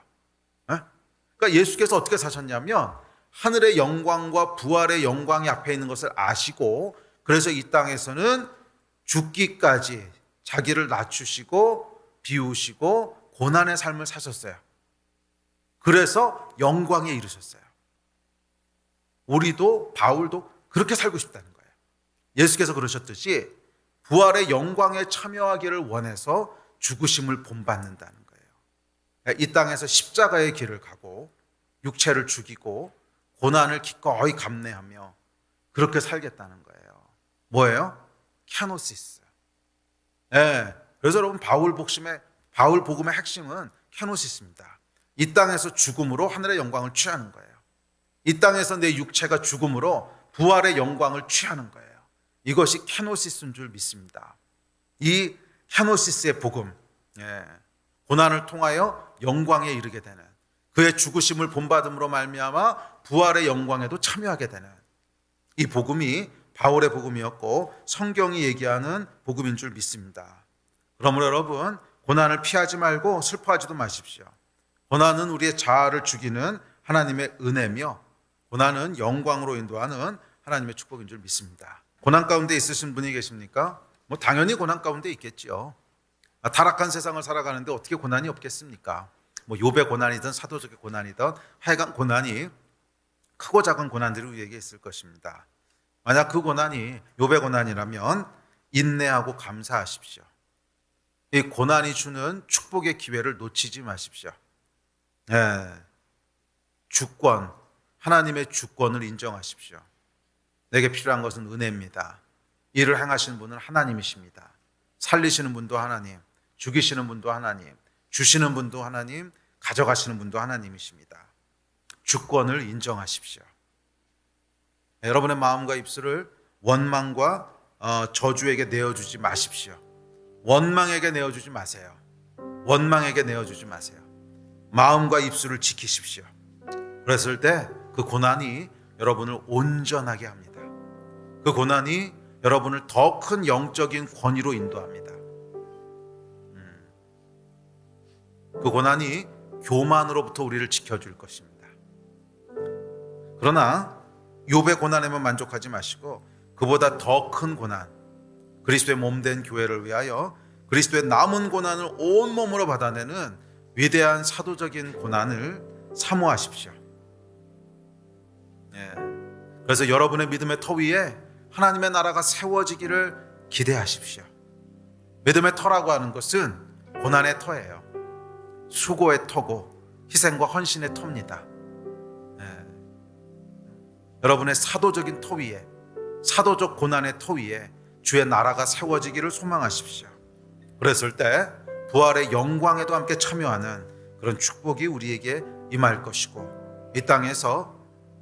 그러니까 예수께서 어떻게 사셨냐면 하늘의 영광과 부활의 영광이 앞에 있는 것을 아시고, 그래서 이 땅에서는 죽기까지 자기를 낮추시고 비우시고 고난의 삶을 사셨어요. 그래서 영광에 이르셨어요. 우리도 바울도 그렇게 살고 싶다는 거예요. 예수께서 그러셨듯이 부활의 영광에 참여하기를 원해서 죽으심을 본받는다는 거예요. 이 땅에서 십자가의 길을 가고 육체를 죽이고 고난을 기꺼이 감내하며 그렇게 살겠다는 거예요. 뭐예요? 캐노시스. 그래서 여러분 바울 복음의 핵심은 캐노시스입니다. 이 땅에서 죽음으로 하늘의 영광을 취하는 거예요. 이 땅에서 내 육체가 죽음으로 부활의 영광을 취하는 거예요. 이것이 캐노시스인 줄 믿습니다. 이 캐노시스의 복음, 고난을 통하여 영광에 이르게 되는, 그의 죽으심을 본받음으로 말미암아 부활의 영광에도 참여하게 되는 이 복음이 바울의 복음이었고 성경이 얘기하는 복음인 줄 믿습니다. 그러므로 여러분 고난을 피하지 말고 슬퍼하지도 마십시오. 고난은 우리의 자아를 죽이는 하나님의 은혜며 고난은 영광으로 인도하는 하나님의 축복인 줄 믿습니다. 고난 가운데 있으신 분이 계십니까? 당연히 고난 가운데 있겠죠. 타락한 세상을 살아가는데 어떻게 고난이 없겠습니까? 욥의 고난이든 사도적의 고난이든 하여간 고난이 크고 작은 고난들이 우리에게 있을 것입니다. 만약 그 고난이 욥의 고난이라면 인내하고 감사하십시오. 이 고난이 주는 축복의 기회를 놓치지 마십시오. 주권, 하나님의 주권을 인정하십시오. 내게 필요한 것은 은혜입니다. 이를 행하시는 분은 하나님이십니다. 살리시는 분도 하나님, 죽이시는 분도 하나님, 주시는 분도 하나님, 가져가시는 분도 하나님이십니다. 주권을 인정하십시오. 여러분의 마음과 입술을 원망과 저주에게 내어주지 마십시오. 원망에게 내어주지 마세요. 원망에게 내어주지 마세요. 마음과 입술을 지키십시오. 그랬을 때 그 고난이 여러분을 온전하게 합니다. 그 고난이 여러분을 더 큰 영적인 권위로 인도합니다. 그 고난이 교만으로부터 우리를 지켜줄 것입니다. 그러나 욥의 고난에만 만족하지 마시고 그보다 더 큰 고난, 그리스도의 몸된 교회를 위하여 그리스도의 남은 고난을 온몸으로 받아내는 위대한 사도적인 고난을 사모하십시오. 그래서 여러분의 믿음의 터 위에 하나님의 나라가 세워지기를 기대하십시오. 믿음의 터라고 하는 것은 고난의 터예요. 수고의 터고 희생과 헌신의 터입니다. 여러분의 사도적인 터 위에, 사도적 고난의 터 위에 주의 나라가 세워지기를 소망하십시오. 그랬을 때 부활의 영광에도 함께 참여하는 그런 축복이 우리에게 임할 것이고, 이 땅에서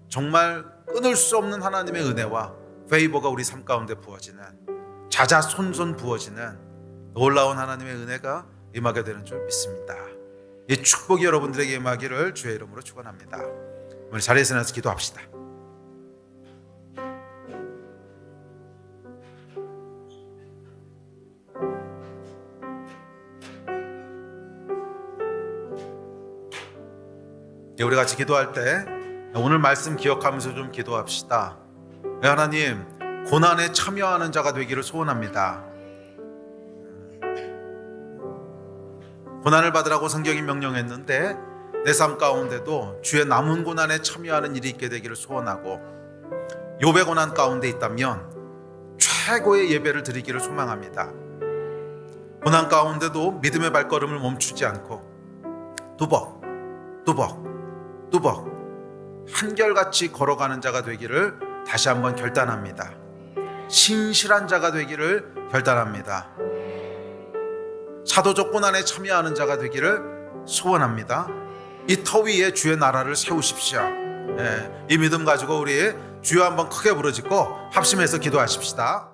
정말 끊을 수 없는 하나님의 은혜와 페이버가 우리 삶 가운데 부어지는, 자자손손 부어지는 놀라운 하나님의 은혜가 임하게 되는 줄 믿습니다. 이 축복이 여러분들에게 임하기를 주의 이름으로 축원합니다. 우리 자리에서 나서 기도합시다. 우리 같이 기도할 때 오늘 말씀 기억하면서 좀 기도합시다. 하나님, 고난에 참여하는 자가 되기를 소원합니다. 고난을 받으라고 성경이 명령했는데 내 삶 가운데도 주의 남은 고난에 참여하는 일이 있게 되기를 소원하고, 욥의 고난 가운데 있다면 최고의 예배를 드리기를 소망합니다. 고난 가운데도 믿음의 발걸음을 멈추지 않고 뚜벅 한결같이 걸어가는 자가 되기를 다시 한번 결단합니다. 신실한 자가 되기를 결단합니다. 사도적 고난에 참여하는 자가 되기를 소원합니다. 이 터 위에 주의 나라를 세우십시오. 이 믿음 가지고 우리 주여 한번 크게 부르짖고 합심해서 기도하십시다.